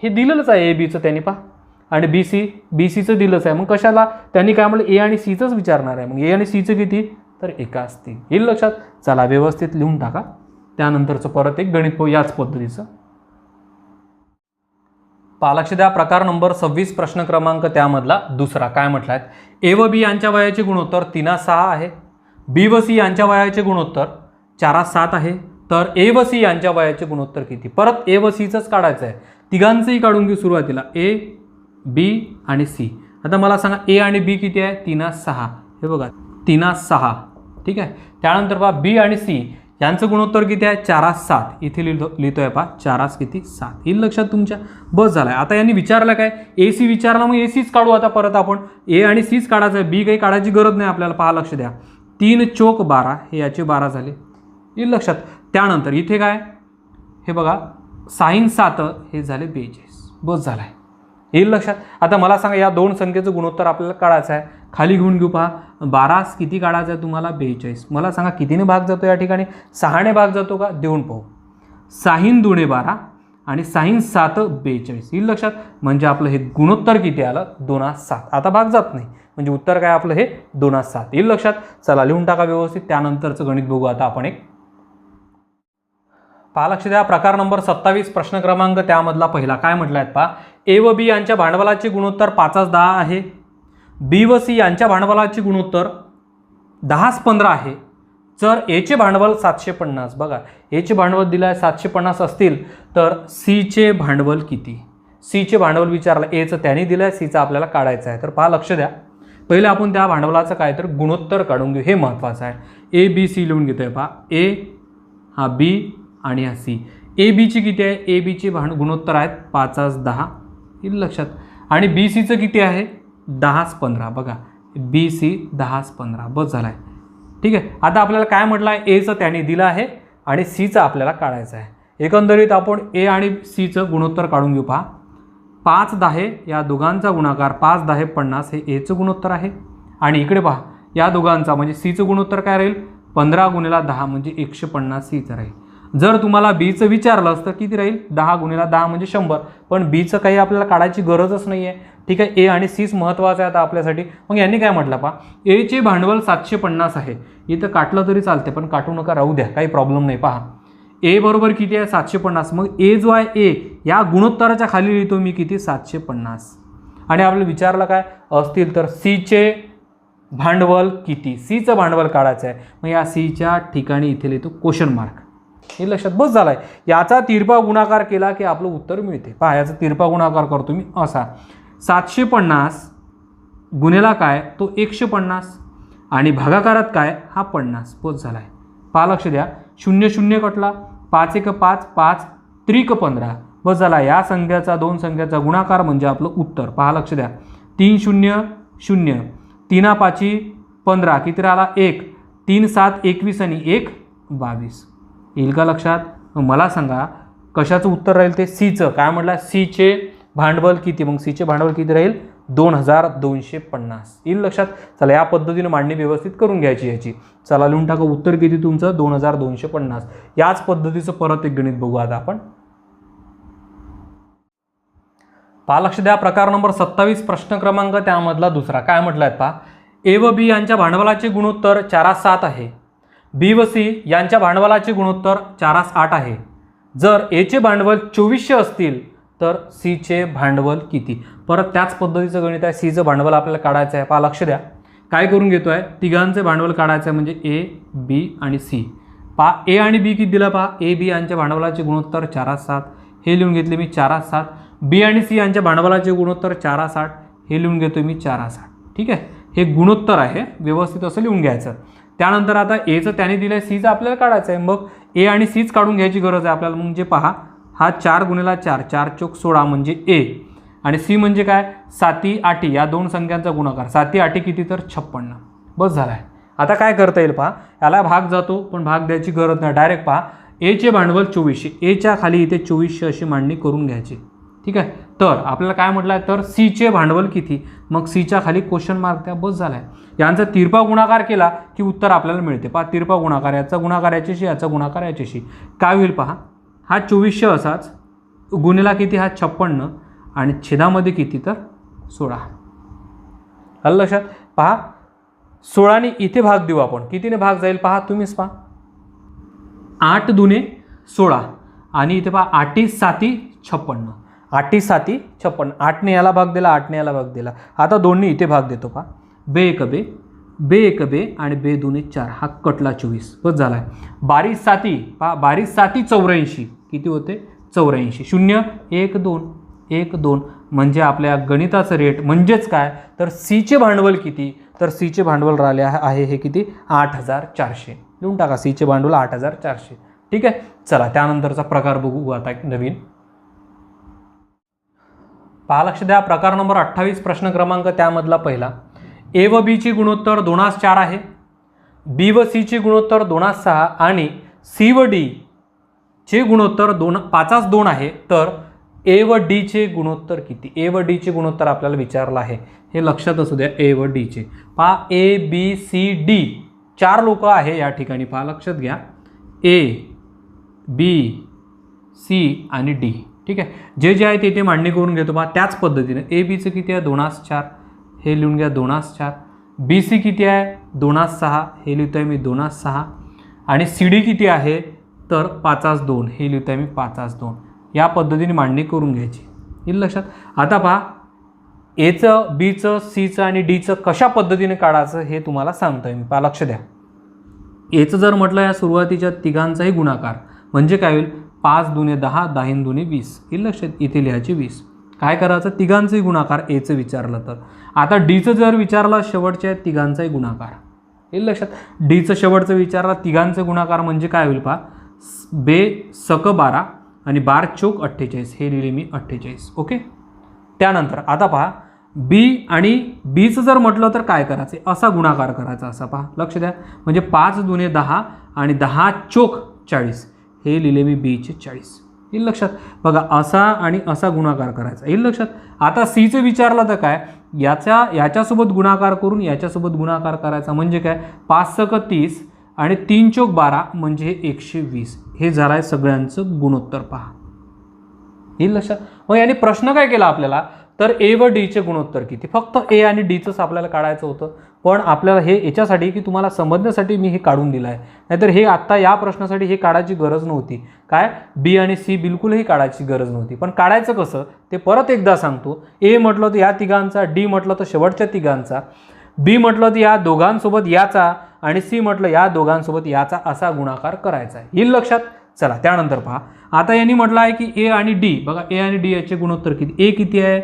Speaker 1: दिलेलंच आहे ए बीचं त्यांनी. पहा, आणि बी सीचं दिलंच आहे. मग कशाला त्यांनी काय म्हटलं, ए आणि सीचंच विचारणार आहे. मग ए आणि सीचं किती, तर 1:3 येईल लक्षात. चला, व्यवस्थित लिहून टाका. त्यानंतरचं परत एक गणित पाहू याच पद्धतीचं. पहा, लक्ष द्या, प्रकार नंबर 26 प्रश्न क्रमांक त्यामधला दुसरा. काय म्हटलं आहे, ए व बी यांच्या वयाचे गुणोत्तर 3:6 आहे, बी व सी यांच्या वयाचे गुणोत्तर 4:7 आहे, तर ए व सी यांच्या वयाचे गुणोत्तर किती? परत ए व सीचंच काढायचं आहे, तिघांचंही काढून घेऊ सुरुवातीला, ए बी आणि सी. आता मला सांगा ए आणि बी किती आहे? 3:6. हे बघा 3:6. ठीक आहे. त्यानंतर पहा बी आणि सी यांचं गुणोत्तर किती आहे? 4:7. इथे लिहितोय पहा 4:7. येईल लक्षात तुमच्या? बस झालाय. आता यांनी विचारलं काय? ए सी विचारला, मग ए सीच काढू आता परत आपण. ए आणि सीच काढायचं आहे, बी काही काढायची गरज नाही आपल्याला. पहा लक्ष द्या, 3 चोक 12, हे याचे 12 झाले. येईल लक्षात? त्यानंतर इथे काय? हे बघा sin 7 हे झाले 42. बस झालाय. येईल लक्षात? आता मला सांगा या दोन संख्येचं गुणोत्तर आपल्याला काढायचं आहे. खाली घेऊन घेऊ. पहा 12 किती काढायचं आहे तुम्हाला? 42. मला सांगा कितीने भाग जातो या ठिकाणी? 6ने भाग जातो का? देऊन पाहू. 6 दुणे 12 आणि sin 7 42. येईल लक्षात? म्हणजे आपलं हे गुणोत्तर किती आलं? 2:7. आता भाग जात नाही, म्हणजे उत्तर काय आपलं? हे 2:7. येईल लक्षात? चला लिहून टाका व्यवस्थित. त्यानंतरचं गणित बघू आता आपण एक. पहा लक्ष द्या, प्रकार नंबर 27 प्रश्न क्रमांक त्यामधला पहिला काय म्हटलं आहे? पहा ए व बी यांच्या भांडवलाचे गुणोत्तर 5:10 आहे. बी व सी यांच्या भांडवलाचे गुणोत्तर 10:15 आहे. जर एचे भांडवल 750, बघा एचे भांडवल दिलं आहे 750 असतील, तर सीचे भांडवल किती? सीचे भांडवल विचारलं, एचं त्याने दिलं आहे, सीचं आपल्याला काढायचं आहे. तर पहा लक्ष द्या, पहिले आपण त्या भांडवलाचं काय तर गुणोत्तर काढून घेऊ, हे महत्त्वाचं आहे. ए बी सी लिहून घेतोय. पहा ए हा बी आणि हा सी. ए बीची किती आहे? ए बीची गुणोत्तर आहेत 5:10. येईल लक्षात? आणि बी सीचं किती आहे? 10:15. बघा बी सी 10:15. बस झाला आहे. ठीक आहे. आता आपल्याला काय म्हटलं आहे? एचं त्याने दिलं आहे आणि सीचं आपल्याला काढायचं आहे. एकंदरीत आपण ए आणि सीचं गुणोत्तर काढून घेऊ. पहा 5:10 या दोघांचा गुणाकार 5:10 50 हे एचं गुणोत्तर आहे. आणि इकडे पहा या दोघांचा म्हणजे सीचं गुणोत्तर काय राहील? 15 × 10 म्हणजे 150 सीचं राहील. जर तुम्हाला बीचं विचारलं असतं किती राहील? 10 × 10 म्हणजे 100. पण बीचं काही आपल्याला काढायची गरजच नाही आहे. ठीक आहे. ए आणि सीच महत्त्वाचं आहे आता आपल्यासाठी. मग यांनी काय म्हटलं? पहा एचे भांडवल 750 आहे. इथं काटलं तरी चालते, पण काटू नका, राहू द्या, काही प्रॉब्लेम नाही. पहा ए बरोबर किती आहे? 750. मग ए जो आहे ए या गुणोत्तराच्या खाली लिहितो मी किती? 750. आणि आपल्याला विचारलं काय असतील तर सीचे भांडवल किती? सीचं भांडवल काढायचं आहे. मग या सीच्या ठिकाणी इथे लिहितो क्वेश्चन मार्क. हे लक्षात? बस झालाय. याचा तिरपा गुणाकार केला की आपलं उत्तर मिळते. पहा याचा तिरपा गुणाकार करतो मी असा, 750 गुणेला काय तो 150 आणि भागाकारात काय हा 50. बस झालाय. पहा लक्ष द्या, 0 0 कटला, 5 1 5 5 3 15. बस झाला. या संख्याचा दोन संख्याचा गुणाकार म्हणजे आपलं उत्तर. पहा लक्ष द्या, 3 0 0 3 5 15 किती राहिला? 1 3 7 21 आणि 1 22. येईल का लक्षात? मला सांगा कशाचं उत्तर राहील ते? सीचं. काय म्हटलं? सीचे भांडवल किती? मग सीचे भांडवल किती राहील? 2250. येईल लक्षात? चला या पद्धतीने मांडणी व्यवस्थित करून घ्यायची याची. चला लिहून टाका उत्तर किती तुमचं? 2250. याच पद्धतीचं परत एक गणित बघू आता आपण. पहा लक्ष द्या, प्रकार नंबर 27 प्रश्न क्रमांक त्यामधला दुसरा काय म्हटलं आहे? पहा ए व बी यांच्या भांडवलाचे गुणोत्तर 4:7 आहे. बी व सी यांच्या भांडवलाचे गुणोत्तर 4:8 आहे. जर एचे भांडवल 2400 असतील तर सीचे भांडवल किती? परत त्याच पद्धतीचं गणित आहे. सीचं भांडवल आपल्याला काढायचं आहे. पहा लक्ष द्या, काय करून घेतो आहे? तिघांचे भांडवल काढायचं आहे, म्हणजे ए बी आणि सी. पहा ए आणि बी किती दिलं? पहा ए बी यांच्या भांडवलाचे गुणोत्तर 4:7 हे लिहून घेतले मी 4:7. बी आणि सी यांच्या भांडवलाचे गुणोत्तर 4:8 हे लिहून घेतो मी 4:8. ठीक आहे. हे गुणोत्तर आहे, व्यवस्थित असं लिहून घ्यायचं. त्यानंतर आता एचं त्याने दिलं आहे, सीचं आपल्याला काढायचं आहे. मग ए आणि सीच काढून घ्यायची गरज आहे आपल्याला. म्हणजे पहा हा 4 × 4 4 चोक 16 म्हणजे ए आणि सी म्हणजे काय? 7 8 या दोन संख्यांचा गुणाकार. 7 8 किती? तर 56. बस झाला आहे. आता काय करता येईल? पहा याला भाग जातो, पण भाग द्यायची गरज नाही. डायरेक्ट पहा एचे भांडवल 2400, एच्या खाली इथे 2400 अशी मांडणी करून घ्यायची. ठीक आहे. तर आपल्याला काय म्हटलं आहे? तर सीचे भांडवल किती? मग सीच्या खाली क्वेश्चन मार्क द्या. बस झाला आहे. यांचा तिरपा गुणाकार केला की उत्तर आपल्याला मिळते. पहा तिरपा गुणाकार, याचा गुणाकार याच्याशी, याचा गुणाकार याच्याशी. काय होईल? पहा हा 2400 असाच गुणिला किती? हा 56 आणि छेदामध्ये किती? तर 16. आलं लक्षात? पहा 16ने इथे भाग देऊ आपण. कितीने भाग जाईल? पहा तुम्हीच पहा, 8 दुने 16 आणि इथे पहा 8 7 56. 8 7 56. 8ने याला भाग दिला, 8ने याला भाग दिला. आता 2ने इथे भाग देतो. पहा 2 1 2 बे एक बे आणि बे दोन्ही 4 हा कटला 24 बस झाला आहे. बारीक साती पहा, बारीक साती 84 किती होते 84. 0 1 2 1 2 म्हणजे आपल्या गणिताचं रेट म्हणजेच काय तर सीचे भांडवल किती तर सीचे भांडवल राहिले आहे हे किती 8400. लिहून टाका सीचे भांडवल 8400. ठीक आहे. चला त्यानंतरचा प्रकार बघू आता एक नवीन. पहा लक्ष द्या प्रकार नंबर 28 प्रश्न क्रमांक त्यामधला पहिला. ए व बी ची गुणोत्तर 2:4 आहे. बी व सी ची गुणोत्तर 2:6 आणि सी व डी चे गुणोत्तर 5:2 आहे. तर ए व डी चे गुणोत्तर किती. ए व डी चे गुणोत्तर आपल्याला विचारलं आहे हे लक्षात असू द्या. ए व डी चे पहा ए बी सी डी 4 लोक आहे या ठिकाणी. पहा लक्षात घ्या ए बी सी आणि डी. ठीक आहे. जे जे आहे ते मांडणी करून घेतो पहा त्याच पद्धतीने. ए बीचं किती आहे 2:4 हे लिहून घ्या 2:4. बी सी किती आहे 2:6 हे लिहितोय मी 2:6 आणि सी डी किती आहे तर 5:2 हे लिहितोय मी 5:2. या पद्धतीने मांडणी करून घ्यायची. येईल लक्षात. आता पहा एचं बीचं सीचं आणि डीचं कशा पद्धतीने काढायचं हे तुम्हाला सांगतोय मी. पहा लक्ष द्या. एचं जर म्हटलं या सुरुवातीच्या तिघांचाही गुणाकार म्हणजे काय होईल 5 दुने 10 10 दुने 20. येईल लक्षात. इथे लिहायचे 20. काय करायचं तिघांचाही गुणाकार एचं विचारलं तर. आता डीचं जर विचारलं शेवटच्या तिघांचाही गुणाकार. येईल लक्षात. डीचं शेवटचं विचारलं तिघांचे गुणाकार म्हणजे काय होईल पहा बे सक 12 आणि 12 चोक 48 हे लिहिले मी 48. ओके. त्यानंतर आता पहा बी आणि बीचं जर म्हटलं तर काय करायचं असा गुणाकार करायचा असा. पहा लक्ष द्या म्हणजे 5 दुने 10 आणि 10 चोक 40 हे लिहिले मी बीचे 40. येईल लक्षात. बघा असा आणि असा गुणाकार करायचा. येईल लक्षात. आता सीचं विचारलं तर काय याच्यासोबत गुणाकार करून याच्यासोबत गुणाकार करायचा म्हणजे काय 5 सक 30 आणि 3 चोक 12 म्हणजे 120 हे झालं आहे सगळ्यांचं गुणोत्तर. पहा येईल लक्षात. मग याने प्रश्न काय केला आपल्याला तर ए व डीचे गुणोत्तर किती. फक्त ए आणि डीचंच आपल्याला काढायचं होतं. पण आपल्याला हे याच्यासाठी की तुम्हाला समजण्यासाठी मी हे काढून दिलं आहे. नाहीतर हे आत्ता या प्रश्नासाठी हे काढायची गरज नव्हती. काय बी आणि सी बिलकुलही काढायची गरज नव्हती. पण काढायचं कसं ते परत एकदा सांगतो. ए म्हटलं तर या तिघांचा, डी म्हटलं तर शेवटच्या तिघांचा, बी म्हटलं तर या दोघांसोबत याचा आणि सी म्हटलं या दोघांसोबत याचा असा गुणाकार करायचा आहे. येईल लक्षात. चला त्यानंतर पहा आता यांनी म्हटलं आहे की ए आणि डी. बघा ए आणि डी याचे गुणोत्तर किती. ए किती आहे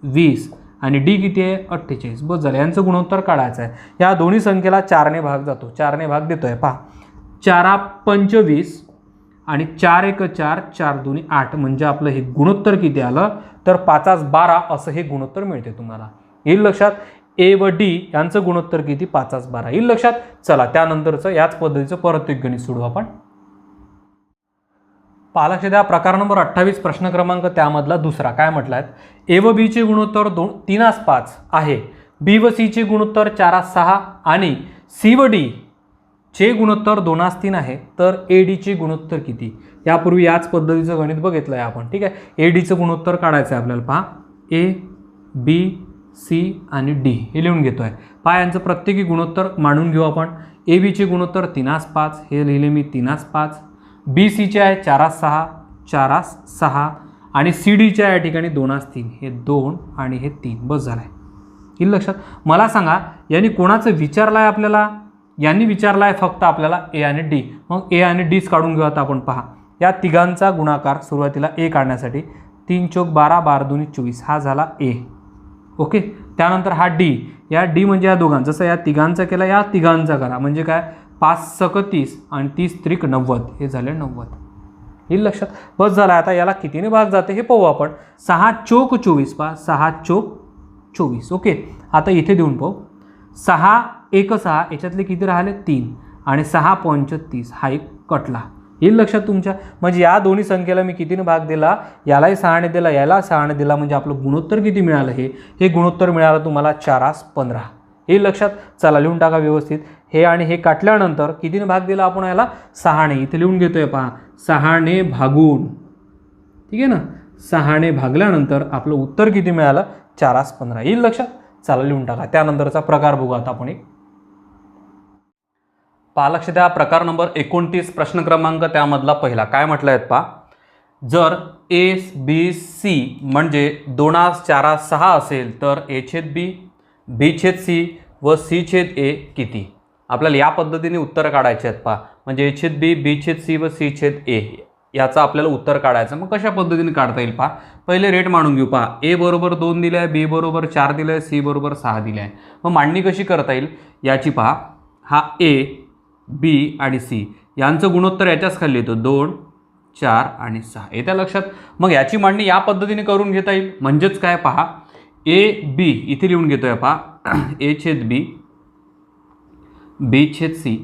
Speaker 1: 20 आणि डी किती आहे 48. बस झालं. यांचं गुणोत्तर काढायचं आहे. या दोन्ही संख्येला 4ने भाग जातो. 4ने भाग देतोय. पहा 4 5 20 आणि 4 1 4 4 2 8 म्हणजे आपलं हे गुणोत्तर किती आलं तर 5 12 असं हे गुणोत्तर मिळते तुम्हाला. येईल लक्षात. ए व डी यांचं गुणोत्तर किती 5 12 येईल लक्षात. चला त्यानंतरचं याच पद्धतीचं परत एक गणित सोडू आपण. लक्ष द्या प्रकार नंबर 28 प्रश्न क्रमांक त्यामधला दुसरा. काय म्हटलं आहे ए व बी चे गुणोत्तर 3:5 आहे. बी व सी चे गुणोत्तर 4:6 आणि सी व डी चे गुणोत्तर 2:3 आहे. तर ए डी चे गुणोत्तर किती. यापूर्वी याच पद्धतीचं गणित बघितलं आहे आपण. ठीक आहे. ए डीचं गुणोत्तर काढायचं आहे आपल्याला. पहा ए बी सी आणि डी हे लिहून घेतो आहे. पहा यांचं प्रत्येकी गुणोत्तर मांडून घेऊ आपण. ए बीचे गुणोत्तर 3:5 हे लिहिले मी 3:5. बी सीचे आहे 4:6 4:6 आणि सी डीच्या या ठिकाणी 2:3 हे 2 आणि हे 3 बस झालं आहे. येईल लक्षात. मला सांगा यांनी कोणाचं विचारलं आहे आपल्याला. यांनी विचारलं आहे फक्त आपल्याला ए आणि डी. मग ए आणि डीच काढून घेऊ आता आपण. पहा या तिघांचा गुणाकार सुरुवातीला ए काढण्यासाठी 3 चोक 12 12 2 24 हा झाला ए. ओके. त्यानंतर हा डी. या डी म्हणजे या दोघांचा. जसं या तिघांचा केला या तिघांचा करा म्हणजे काय 5 सक 30 आणि 30 त्रिक 90 हे झाले 90. येईल लक्षात. बस झाला. आता याला कितीने भाग जाते हे पाहू आपण. 6 चोक 24 पहा 6 चोक 24. ओके. आता इथे देऊन पाहू 6 1 6 याच्यातले किती राहिले 3 आणि 6 5 30 हा एक कटला. येईल लक्षात तुमच्या. म्हणजे या दोन्ही संख्येला मी कितीने भाग दिला यालाही 6ने दिला याला 6ने दिला म्हणजे आपलं गुणोत्तर किती मिळालं हे गुणोत्तर मिळालं तुम्हाला 4:15. येईल लक्षात. चला लिहून टाका व्यवस्थित. हे आणि हे काटल्यानंतर कितीने भाग दिला आपण याला 6ने. इथे लिहून घेतोय पहा 6ने भागून. ठीक आहे ना. 6ने भागल्यानंतर आपलं उत्तर किती मिळालं 4:15. येईल लक्षात. चला लिहून टाका. त्यानंतरचा प्रकार बघू आता आपण एक. पहा लक्ष द्या प्रकार नंबर 29 प्रश्न क्रमांक त्यामधला पहिला. काय म्हटलं आहेत पहा जर ए बी सी म्हणजे 2:4:6 असेल तर ए छेद बी बी छेद सी व सी छेद ए किती? आपल्याला या पद्धतीने उत्तर काढायचे आहेत पहा. म्हणजे ए छेद बी, बी छेद सी व सी छेद ए याचं आपल्याला उत्तर काढायचं. मग कशा पद्धतीने काढता येईल पहा. पहिले रेट मांडून घेऊ पहा. ए बरोबर 2 दिलं आहे, बी बरोबर 4 दिलं आहे, सी बरोबर 6 दिलं आहे. मग मांडणी कशी करता येईल याची पहा. हा ए, बी आणि सी यांचं गुणोत्तर याच्याच खाली येतो 2, 4 आणि 6. येत्या लक्षात. मग याची मांडणी या पद्धतीने करून घेता येईल. म्हणजेच काय पहा, ए बी इथे लिहून घेतोय पहा. ए छेद बी, बी छेद सी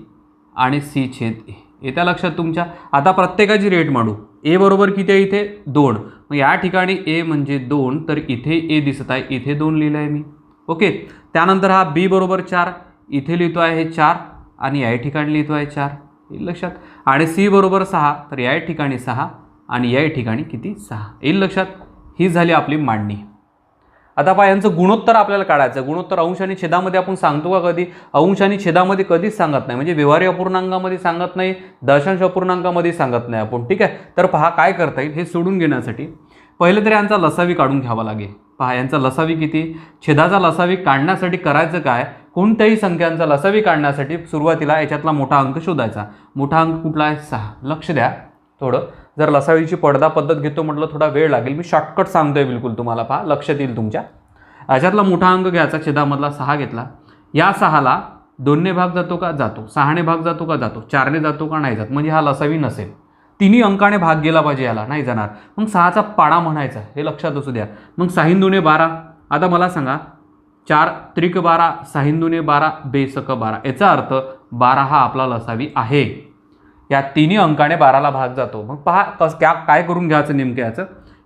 Speaker 1: आणि सी छेद ए. येत्या लक्षात तुमच्या. आता प्रत्येकाची रेट मांडू. ए बरोबर किती आहे इथे 2. मग या ठिकाणी ए म्हणजे 2, तर इथे ए दिसत आहे, इथे 2 लिहिलं आहे मी. ओके. त्यानंतर हा बी बरोबर 4, इथे लिहितो आहे हे 4 आणि या ठिकाणी लिहितो आहे 4. येईल लक्षात. आणि सी बरोबर 6, तर या ठिकाणी 6 आणि या ठिकाणी किती 6. येईल लक्षात. ही झाली आपली मांडणी. आता पहा यांचं गुणोत्तर आपल्याला काढायचं. गुणोत्तर अंश आणि छेदामध्ये आपण सांगतो का कधी? अंश आणि छेदामध्ये कधीच सांगत नाही. म्हणजे व्यवहारी अपूर्णांकामध्ये सांगत नाही, दशांश अपूर्णांकामध्ये सांगत नाही आपण. ठीक आहे. तर पहा काय करता येईल हे सोडून घेण्यासाठी पहिलं तर यांचा लसावी काढून घ्यावा लागेल. पहा यांचा लसावी किती? छेदाचा लसावी काढण्यासाठी करायचं काय? कोणत्याही संख्यांचा लसावी काढण्यासाठी सुरुवातीला याच्यातला मोठा अंक शोधायचा. मोठा अंक कुठला आहे? 6. लक्ष द्या थोडं. जर लसावीची पडदा पद्धत घेतो म्हटलं थोडा वेळ लागेल. मी शॉर्टकट सांगतोय बिलकुल तुम्हाला. पहा लक्षात येईल तुमच्या. याच्यातला मोठा अंक घ्यायचा, छेदामधला 6 घेतला. या 6ला 2ने भाग जातो का? जातो. 6ने भाग जातो का? जातो. 4ने जातो का? नाही जात. म्हणजे हा लसावी नसेल. तिन्ही अंकाने भाग गेला पाहिजे, याला नाही जाणार. मग 6चा पाडा म्हणायचा, हे लक्षात असू द्या. मग 6 2 12. आता मला सांगा 4 त्रिक 12, 6 2 12, बेसक 12. याचा अर्थ 12 हा आपला लसावी आहे. या तिन्ही अंकाने 12ला भाग जातो. मग पहा काय करून घ्यायचं नेमकं याचं.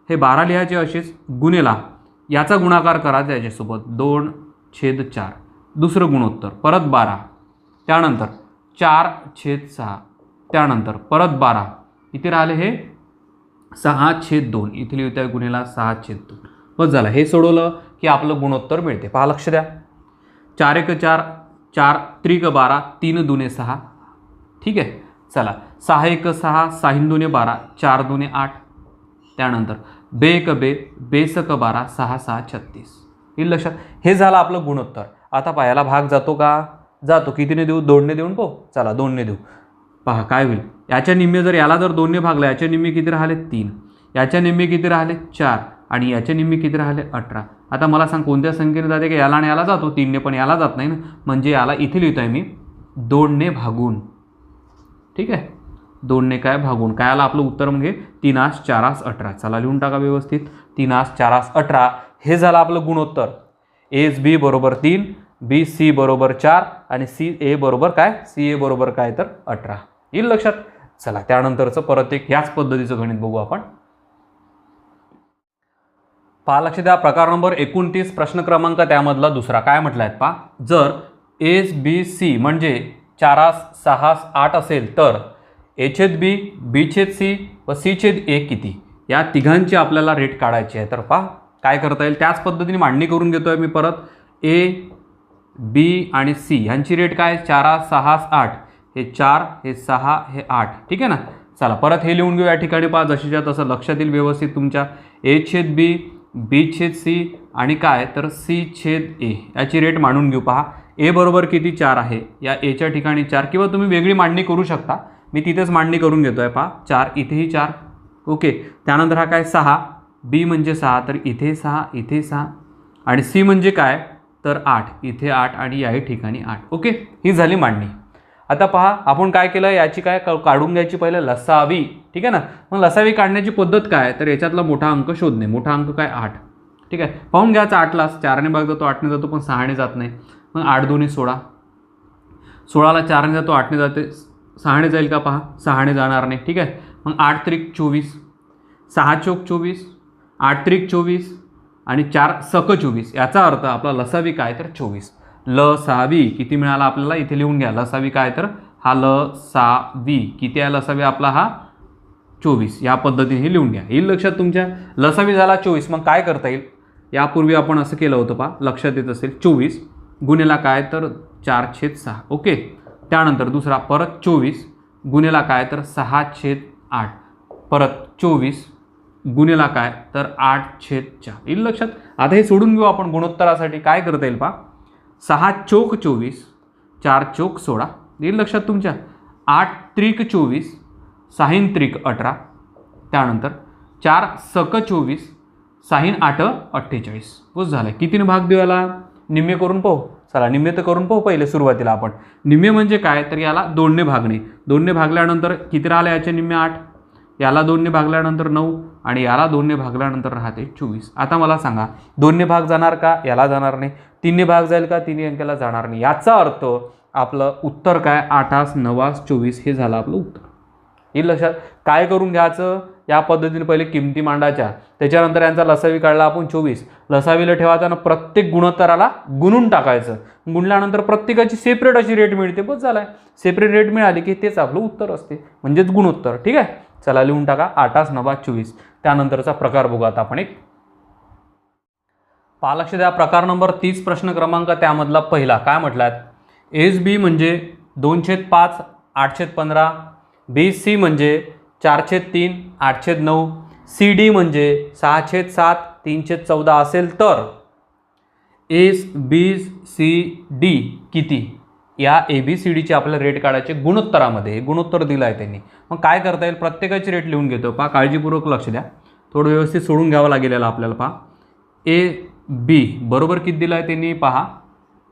Speaker 1: हे 12 लिहायचे असेच, गुणेला याचा गुणाकार करायचा याच्यासोबत 2/4. दुसरं गुणोत्तर परत 12. त्यानंतर 4/6. त्यानंतर परत 12. इथे राहिले हे 6/2. इथे लिहित आहे गुणेला 6/2. बस झालं. हे सोडवलं की आपलं गुणोत्तर मिळते. पहा लक्ष द्या. 4 1 4, 4 त्रिक 12, 3 2 6. ठीक आहे. चला 6 1 6, 6 2 12, 4 2 8. त्यानंतर बे 1 बे, बेसक 12, 6 6 36. येईल लक्षात. हे झालं आपलं गुणोत्तर. आता पायाला भाग जातो का? जातो. कितीने देऊ? 2ने देऊन पाहू. चला 2ने देऊ. पहा काय होईल. याच्या निम्मे जर याला जर 2ने भागला, याच्या निम्मे किती राहिले? 3. याच्या निम्मे किती राहिले? 4. आणि याच्या निम्मे किती राहिले? 18. आता मला सांग कोणत्या संख्येने जाते? की याला आणि याला जातो. 3ने पण याला जात नाही ना. म्हणजे याला इथे लिहितोय मी 2ने भागून. ठीक आहे. 2ने काय भागून. काय आलं आपलं उत्तर? म्हणजे 3 8 4 8 18. चला लिहून टाका व्यवस्थित. 3 8 4 8 18. हे झालं आपलं गुणोत्तर. एस बी बरोबर 3, बी सी बरोबर 4 आणि सी ए बरोबर काय? सी ए बरोबर काय? तर 18. येईल लक्षात. चला त्यानंतरचं परत एक याच पद्धतीचं गणित बघू आपण. पहा लक्ष द्या. प्रकार नंबर 29, प्रश्न क्रमांक त्यामधला दुसरा. काय म्हटलं आहे पहा. जर एस बी सी म्हणजे 4 6 8 असेल तर ए छेद बी, बी छेद सी व सी छेद ए किती? या तिघांची आपल्याला रेट काढायची आहे. तर पहा काय करता येईल. त्याच पद्धतीने मांडणी करून घेतोय मी परत. ए बी आणि सी ह्यांची रेट काय? 4 6 8. हे 4, हे 6, हे 8. ठीक आहे ना. चला परत हे लिहून घेऊ या ठिकाणी. पहा जशीच्या तसं लक्षात येईल व्यवस्थित तुमच्या. ए छेद बी, बी छेद सी आणि काय? तर सी छेद ए याची रेट मांडून घेऊ. पहा ए बरोबर किती? 4 आहे. या एच्या ठिकाणी 4 किंवा तुम्ही वेगळी मांडणी करू शकता. मी तिथेच मांडणी करून घेतो आहे. पहा 4, इथेही 4. ओके. त्यानंतर हा काय? 6. बी म्हणजे 6, तर इथे 6, इथे 6. आणि सी म्हणजे काय? तर 8. इथे 8 आणि याही ठिकाणी 8. ओके. ही झाली मांडणी. आता पहा आपण काय केलं. याची काय काढून घ्यायची पहिले लसावी. ठीक आहे ना. मग लसावी काढण्याची पद्धत काय? तर याच्यातला मोठा अंक शोधणे. मोठा अंक काय? 8. ठीक आहे. पाहून घ्यायचा 8ला 4ने भाग जातो, 8ने जातो, पण 6ने जात नाही. मग 8 2 16. 16ला 4ने जातो, 8ने जाते. 6ने जाईल का? पहा 6ने जाणार नाही. ठीक आहे. मग 8 त्रिक 24, 6 चौक 24, 8 त्रिक 24 आणि 4 सक 24. याचा अर्थ आपला लसावी काय? तर 24. लसावी किती मिळाला आपल्याला? इथे लिहून घ्या. लसावी काय? तर हा लसावी किती आहे? लसावी आपला हा 24. या पद्धतीने लिहून घ्या. येईल लक्षात तुमच्या. लसावी झाला 24. मग काय करता येईल. यापूर्वी आपण असं केलं होतं पहा. लक्षात येत असेल. 24 गुणेला काय? तर 4/6. ओके. त्यानंतर दुसरा परत 24 गुणेला काय? तर 6/8. परत 24 गुणेला काय? तर 8/4. येईल लक्षात. आता हे सोडून घेऊ आपण गुणोत्तरासाठी. काय करता येईल पहा. 6 चोक 24, 4 चोक 16, येईल लक्षात तुमच्या. 8 त्रिक 24, 6 त्रिक 18, त्यानंतर 4 सक 24, 6 8 48. बस झालं. कितीने भाग देऊ याला? निम्मे करून पाहू. चला निम्मे तर करून पाहू पहिले सुरुवातीला आपण. निम्मे म्हणजे काय, तर याला 2ने भागणे. 2ने भागल्यानंतर किती राहिले याचे निम्मे? 8. याला 2ने भागल्यानंतर 9 आणि याला 2ने भागल्यानंतर राहते 24. आता मला सांगा 2ने भाग जाणार का? याला जाणार नाही. 3ने भाग जाईल का? 3 अंकाला जाणार नाही. याचा अर्थ आपलं उत्तर काय? 8 9 24 हे झालं आपलं उत्तर. हे लक्षात. काय करून घ्यायचं? या पद्धतीने पहिले किमती मांडायच्या, त्याच्यानंतर यांचा लसावी काढला आपण 24. लसावीला ठेवायचा ना प्रत्येक गुणोत्तराला गुणून टाकायचं. गुणल्यानंतर प्रत्येकाची सेपरेट अशी रेट मिळते. बस झालाय. सेपरेट रेट मिळाली की तेच आपलं उत्तर असते, म्हणजेच गुणोत्तर. ठीक आहे. चला लिहून टाका 8 9 24. त्यानंतरचा प्रकार बघू आता आपण एक. पहा लक्ष द्या. प्रकार नंबर 30 प्रश्न क्रमांक त्यामधला पहिला काय म्हटलात? एस बी म्हणजे 2/5 8/15, बी सी म्हणजे 4/3 8/9, सी डी म्हणजे 6/7 3/14 असेल तर एस बी सी डी किती? या ए बी सी डीचे आपल्याला रेट काढायचे गुणोत्तरामध्ये. गुणोत्तर दिलं आहे त्यांनी. मग काय करता येईल? प्रत्येकाची रेट लिहून घेतो. पहा काळजीपूर्वक लक्ष द्या. थोडं व्यवस्थित सोडून घ्यावं लागेल याला आपल्याला. पहा ए बी बरोबर किती दिलं आहे त्यांनी? पहा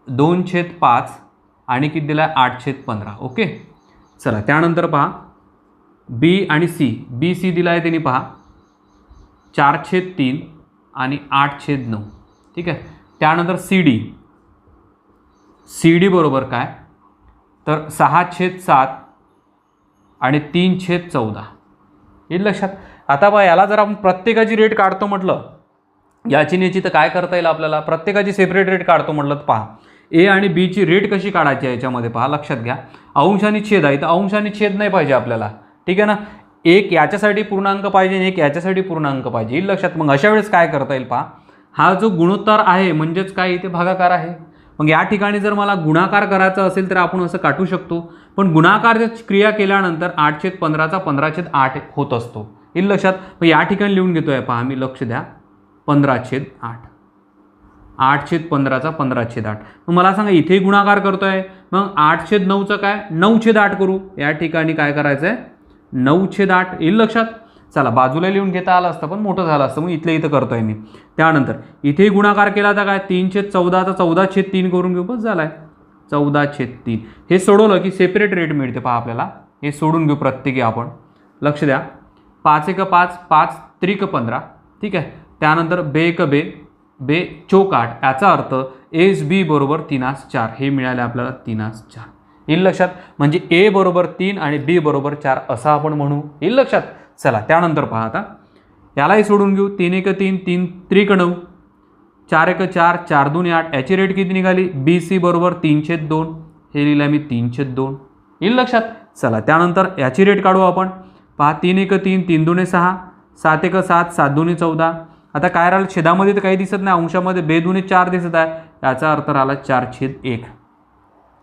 Speaker 1: 2/5 आणि किती दिला आहे? 8/15. ओके. चला त्यानंतर पहा बी आणि सी. बी सी दिला आहे त्यांनी पहा 4/3 आणि 8/9. ठीक आहे. त्यानंतर सी डी. सी डी बरोबर काय? तर 6/7 आणि 3/14. येईल लक्षात. आता पहा याला जर आपण प्रत्येकाची रेट काढतो म्हटलं, याची न्याची तर काय करता येईल आपल्याला? प्रत्येकाची सेपरेट रेट काढतो म्हटलं तर पहा ए आणि बीची रेट कशी काढायची आहे याच्यामध्ये पहा. लक्षात घ्या. अंश आणि छेद आहे, तर अंश आणि छेद नाही पाहिजे आपल्याला. ठीक आहे ना. एक याच्यासाठी पूर्णांक पाहिजे आणि एक याच्यासाठी पूर्णांक पाहिजे. येईल लक्षात. मग अशा वेळेस काय करता येईल पहा. हा जो गुणोत्तर आहे म्हणजेच काय? इथे भागाकार आहे. मग या ठिकाणी जर मला गुणाकार करायचा असेल तर आपण असं काढू शकतो. पण गुणाकार क्रिया केल्यानंतर 8/15चा 15/8 होत असतो. येईल लक्षात. मग या ठिकाणी लिहून घेतोय पहा मी. लक्ष द्या. 15/8. 8/15चा 15/8. मग मला सांगा इथे गुणाकार करतोय, मग 8/9चं काय? 9/8 करू. या ठिकाणी काय करायचं आहे? 9/8. येईल लक्षात. चला बाजूला लिहून घेता आलं असतं पण मोठं झालं असतं, मग इथल्या इथं करतोय मी. त्यानंतर इथे गुणाकार केला तर काय? 3/14चा 14/3 करून घेऊ. बस झालाय 14/3. हे सोडवलं की सेपरेट रेट मिळते पहा आपल्याला. हे सोडून घेऊ प्रत्येकी आपण. लक्ष द्या. 5 1 5 5 त्रिक 15. ठीक आहे. त्यानंतर बे 1 बे बे चोक 8. याचा अर्थ एस बी बरोबर 3/4. हे मिळाले आपल्याला 3/4. येईल लक्षात. म्हणजे ए बरोबर 3 आणि बी बरोबर 4 असं आपण म्हणू. येईल लक्षात. चला त्यानंतर पहा आता यालाही सोडून घेऊ. 3 1 3 3 त्रिक 9, 4 1 4 4 2 8. याची रेट किती निघाली? बी सी बरोबर 3/2. हे लिहिलं मी 3/2. येईल लक्षात. चला त्यानंतर याची रेट काढू आपण. पहा 3 1 3 3 2 6 7 1 7 7 2 14. आता काय राहिलं? छेदामध्ये तर काही दिसत नाही, अंशामध्ये 2 2 4 दिसत आहे. याचा अर्थ राहिला 4/1.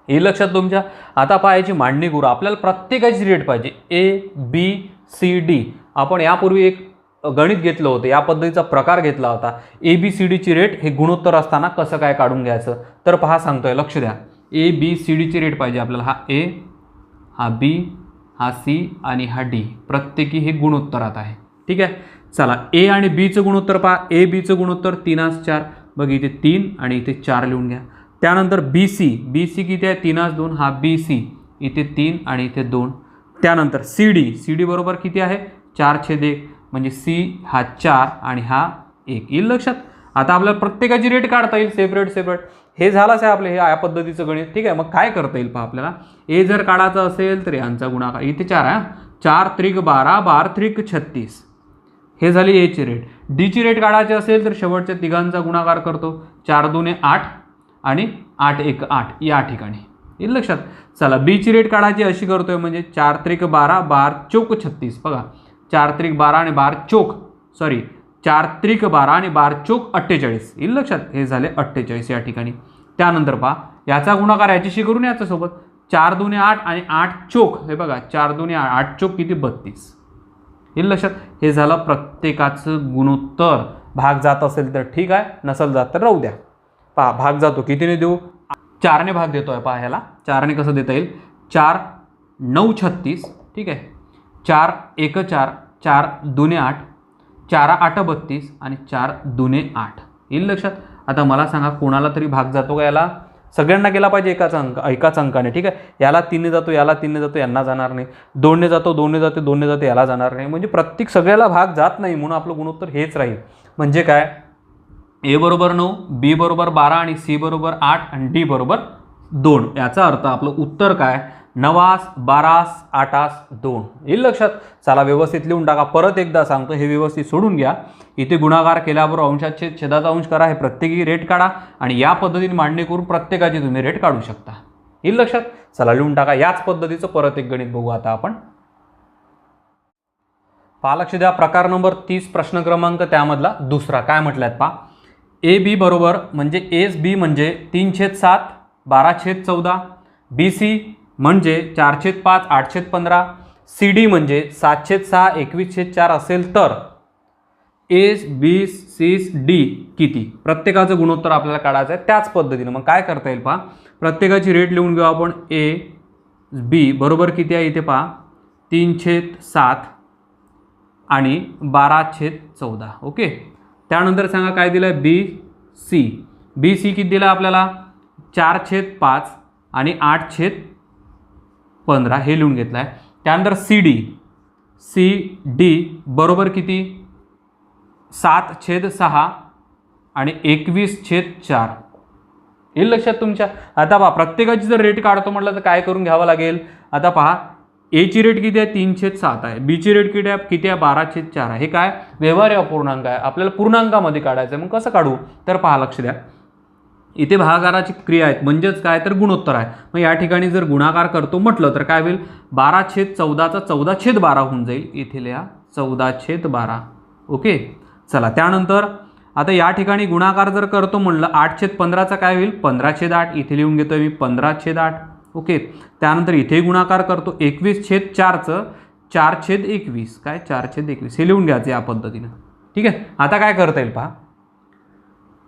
Speaker 1: हे लक्षात तुमच्या. आता पहा याची मांडणी करू. आपल्याला प्रत्येकाची रेट पाहिजे. A B C D. आपण यापूर्वी एक गणित घेतलं होतं, या पद्धतीचा प्रकार घेतला होता. ए बी सी डीची रेट हे गुणोत्तर असताना कसं काय काढून घ्यायचं तर पहा सांगतोय. लक्ष द्या. ए बी सी डीची रेट पाहिजे आपल्याला. हा ए, हा बी, हा सी आणि हा डी. प्रत्येकी हे गुणोत्तरात आहे. ठीक आहे. चला ए आणि बीचं गुणोत्तर पहा. ए बीचं गुणोत्तर 3/4. बघ इथे 3 आणि इथे 4 लिहून घ्या. त्यानंतर बी सी. बी सी किती आहे? 3/2. हा बी सी इथे 3 आणि इथे 2. त्यानंतर सी डी. सी डी बरोबर किती आहे? 4/1. म्हणजे सी हा 4 आणि हा 1. येईल लक्षात. आता आपल्याला प्रत्येकाची रेट काढता येईल सेपरेट सेपरेट. हे झालंच आहे आपलं हे या पद्धतीचं गणित. ठीक आहे. मग काय करता येईल पहा आपल्याला. ए जर काढायचं असेल तर यांचा गुणाकार इथे 4 आहे. 4 त्रिक 12 12 त्रिक 36. हे झाली एची रेट. डीची रेट काढायची असेल तर शेवटच्या तिघांचा गुणाकार करतो. 4 2 8 आणि 8 1 8 या ठिकाणी. येईल लक्षात. चला बीची रेट काढायची अशी करतोय म्हणजे 4 त्रिक 12 12 चोक 36. बघा 4 त्रिक 12 आणि 12 चोक 4 त्रिक 12 आणि 12 चोक 48. येईल लक्षात. हे झाले 48 या ठिकाणी. त्यानंतर पहा याचा गुणाकार याच्याशी करून याच्यासोबत 4 2 8 आणि 8 चोक. हे बघा 4 2 8 चोक किती? 32. येईल लक्षात. हे झालं प्रत्येकाचं गुणोत्तर. भाग जात असेल तर ठीक आहे, नसेल जात तर राहू द्या. पहा भाग जातो. कितीने देऊ? 4ने भाग देतो आहे पहा ह्याला. 4ने कसं देता येईल? 4 9 36, ठीक आहे. 4 1 4, 4 2 8, 4 8 32 आणि 4 2 8. येईल लक्षात? आता मला सांगा कोणाला तरी भाग जातो का याला? सगळ्यांना गेला पाहिजे एकाच अंकाने, ठीक आहे. याला 3ने जातो, याला 3ने जातो, यांना जाणार नाही. 2ने जातो, 2ने जाते, 2ने जाते, याला जाणार नाही. म्हणजे प्रत्येक सगळ्याला भाग जात नाही, म्हणून आपलं गुणोत्तर हेच राहील. म्हणजे काय? ए बरोबर 9, बी बरोबर 12 आणि सी बरोबर 8 आणि डी बरोबर 2. याचा अर्थ आपलं उत्तर काय? 9, 12, 8, 2. येईल लक्षात? चला व्यवस्थित लिहून टाका. परत एकदा सांगतो, हे व्यवस्थित सोडून घ्या. इथे गुणाकार केल्याबरोबर अंशात छेद, छेदाचा अंश करा, हे प्रत्येकी रेट काढा आणि या पद्धतीने मांडणी करून प्रत्येकाची तुम्ही रेट काढू शकता. येईल लक्षात? चला लिहून टाका. याच पद्धतीचं परत एक गणित बघू आता आपण. पहा, लक्ष द्या. प्रकार नंबर 30, प्रश्न क्रमांक त्यामधला दुसरा. काय म्हटल्यात पहा? ए बी बरोबर म्हणजे एस बी म्हणजे 3/7 12/14, बी सी म्हणजे 4/5 8/15, सी डी म्हणजे 7/6 21/4 असेल तर एस बी सी डी किती? प्रत्येकाचं गुणोत्तर आपल्याला काढायचं आहे त्याच पद्धतीने. मग काय करता येईल पहा, प्रत्येकाची रेट लिहून घेऊ आपण. ए बी बरोबर किती आहे? इथे पहा 3/7 आणि 12/14. ओके. त्यानंतर सांगा काय दिलं आहे? B C. बी सी किती दिला आपल्याला? 4/5 आणि 8/15 हे लिहून घेतलं आहे. त्यानंतर सी डी. सी डी बरोबर किती? 7/6 आणि 21/4. येईल लक्षात तुमच्या? आता पहा, प्रत्येकाची जर रेट काढतो म्हटलं तर काय करून घ्यावं लागेल? आता पहा, ए ची रेट किती आहे? 3/7 आहे. बी ची रेट किती आहे? 12/4 आहे. हे काय? व्यवहार्य अपूर्णांक आहे, आपल्याला पूर्णांकामध्ये काढायचं आहे. मग कसं काढू? तर पहा, लक्ष द्या. इथे भागाकाराची क्रिया आहेत, म्हणजेच काय? तर गुणोत्तर आहे. मग या ठिकाणी जर गुणाकार करतो म्हटलं तर काय होईल? 12/14चा 14/12 होऊन जाईल. इथे लिहा 14/12. ओके. चला त्यानंतर आता या ठिकाणी गुणाकार जर करतो म्हणलं 8/15चा काय होईल? 15/8. इथे लिहून घेतोय मी 15/8. ओके. त्यानंतर इथे गुणाकार करतो 21/4चं 4/21. काय? 4/21 हे लिहून घ्यायचं या पद्धतीनं. ठीक आहे. आता काय करता येईल पहा,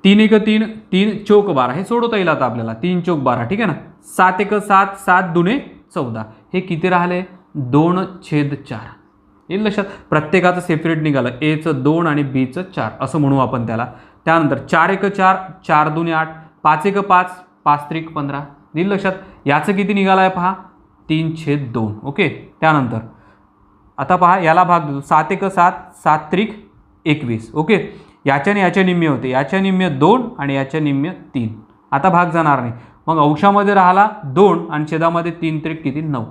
Speaker 1: 3 1 3, 3 चौक 12 हे सोडवता येईल आता आपल्याला. 3 चौक 12, ठीक आहे ना. 7 1 7, 7 2 14 हे किती राहिले? 2/4. येईल लक्षात? प्रत्येकाचं सेपरेट निघालं. एचं 2 आणि बीचं 4 असं म्हणू आपण त्याला. त्यानंतर 4 1 4, 4 2 8, 5 1 5, 5 3 15. येईल लक्षात? याचं किती निघालं आहे पहा? 3/2. ओके. त्यानंतर आता पहा, याला भाग देतो. 7 1 7, 7 3 21. ओके. याच्याने याच्या निम्मे होते, याच्या निम्मे 2 आणि याच्या निम्मे 3. आता भाग जाणार नाही. मग अंशामध्ये राहिला 2 आणि छेदामध्ये 3 3 किती? 9.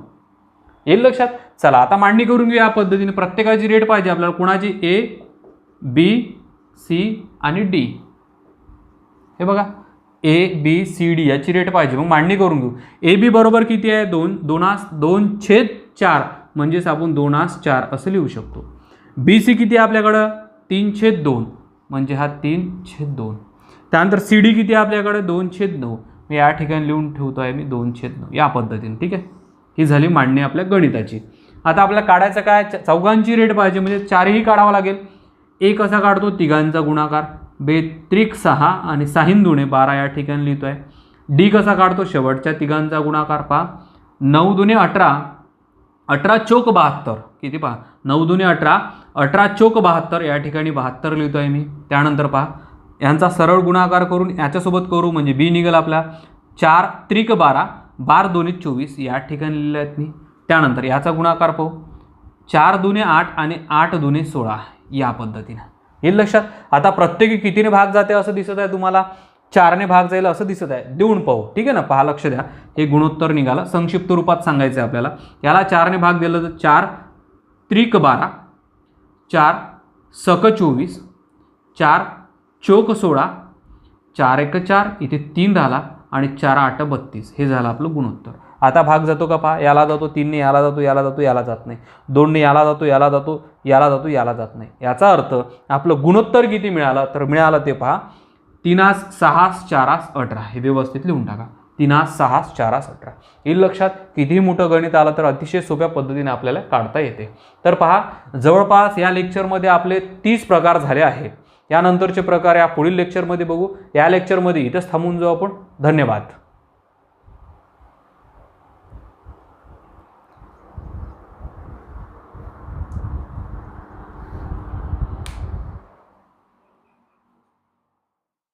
Speaker 1: येईल लक्षात? चला आता मांडणी करून घेऊ या पद्धतीने. प्रत्येकाची रेट पाहिजे आपल्याला. कोणाची? ए बी सी आणि डी. हे बघा, ए बी सी डी याची रेट पाहिजे. मग मांडणी करून घेऊ. ए बी बरोबर किती आहे? 2/4 म्हणजेच आपण 2/4 असं लिहू शकतो. बी सी किती आहे आपल्याकडं? 3/2 म्हणजे हा 3/2. त्यानंतर सी डी किती आहे आपल्याकडे? 2/9. मी या ठिकाणी लिहून ठेवतो आहे मी 2/9 या पद्धतीने. ठीक आहे. ही झाली मांडणी आपल्या गणिताची. आता आपल्याला काढायचं काय? चौघांची रेट पाहिजे, म्हणजे 4ही काढावं लागेल. ए कसा काढतो? तिघांचा गुणाकार. बे 6 आणि 6 2 12 या ठिकाणी लिहितोय. डी कसा काढतो? शेवटच्या तिघांचा गुणाकार. पहा 9 2 18, 18 चौक 72. किती पहा? 9 2 18, 18 चौक 72 या ठिकाणी 72 लिहितोय मी. त्यानंतर पहा, यांचा सरळ गुणाकार करून याच्यासोबत करू म्हणजे बी निघेल आपला 4 3 12, 12 2 24 या ठिकाणी लिहिलं आहेत मी. त्यानंतर याचा गुणाकार पाहू. 4 2 8 आणि 8 2 16 या पद्धतीनं. येईल लक्षात? आता प्रत्येकी कितीने भाग जाते असं दिसत आहे तुम्हाला? 4ने भाग जाईल असं दिसत आहे. देऊन पाहू. ठीक आहे ना? पहा, लक्ष द्या. हे गुणोत्तर निघालं. संक्षिप्त रूपात सांगायचं आहे आपल्याला. याला 4ने भाग दिलं तर 4 3 12, 4 सक 24, 4 चौक 16, 4 1 4 इथे 3 राहिला आणि 4 8 32 हे झालं आपलं गुणोत्तर. आता भाग जातो का पहा? याला जातो, 3ने याला जातो, याला जातो, याला जात नाही. 2ने याला जातो, याला जातो, याला जातो, याला जात नाही. याचा अर्थ आपलं गुणोत्तर किती मिळालं? तर मिळालं ते पहा 3 6 4 18. हे व्यवस्थित लिहून टाका. 3 6 4 18. येईल लक्षात? कितीही मोठं गणित आलं तर अतिशय सोप्या पद्धतीने आपल्याला काढता येते. तर पहा, जवळपास या लेक्चरमध्ये आपले 30 प्रकार झाले आहेत. यानंतरचे प्रकार या पुढील लेक्चरमध्ये बघू. या लेक्चरमध्ये इथंच थांबून जाऊ आपण. धन्यवाद.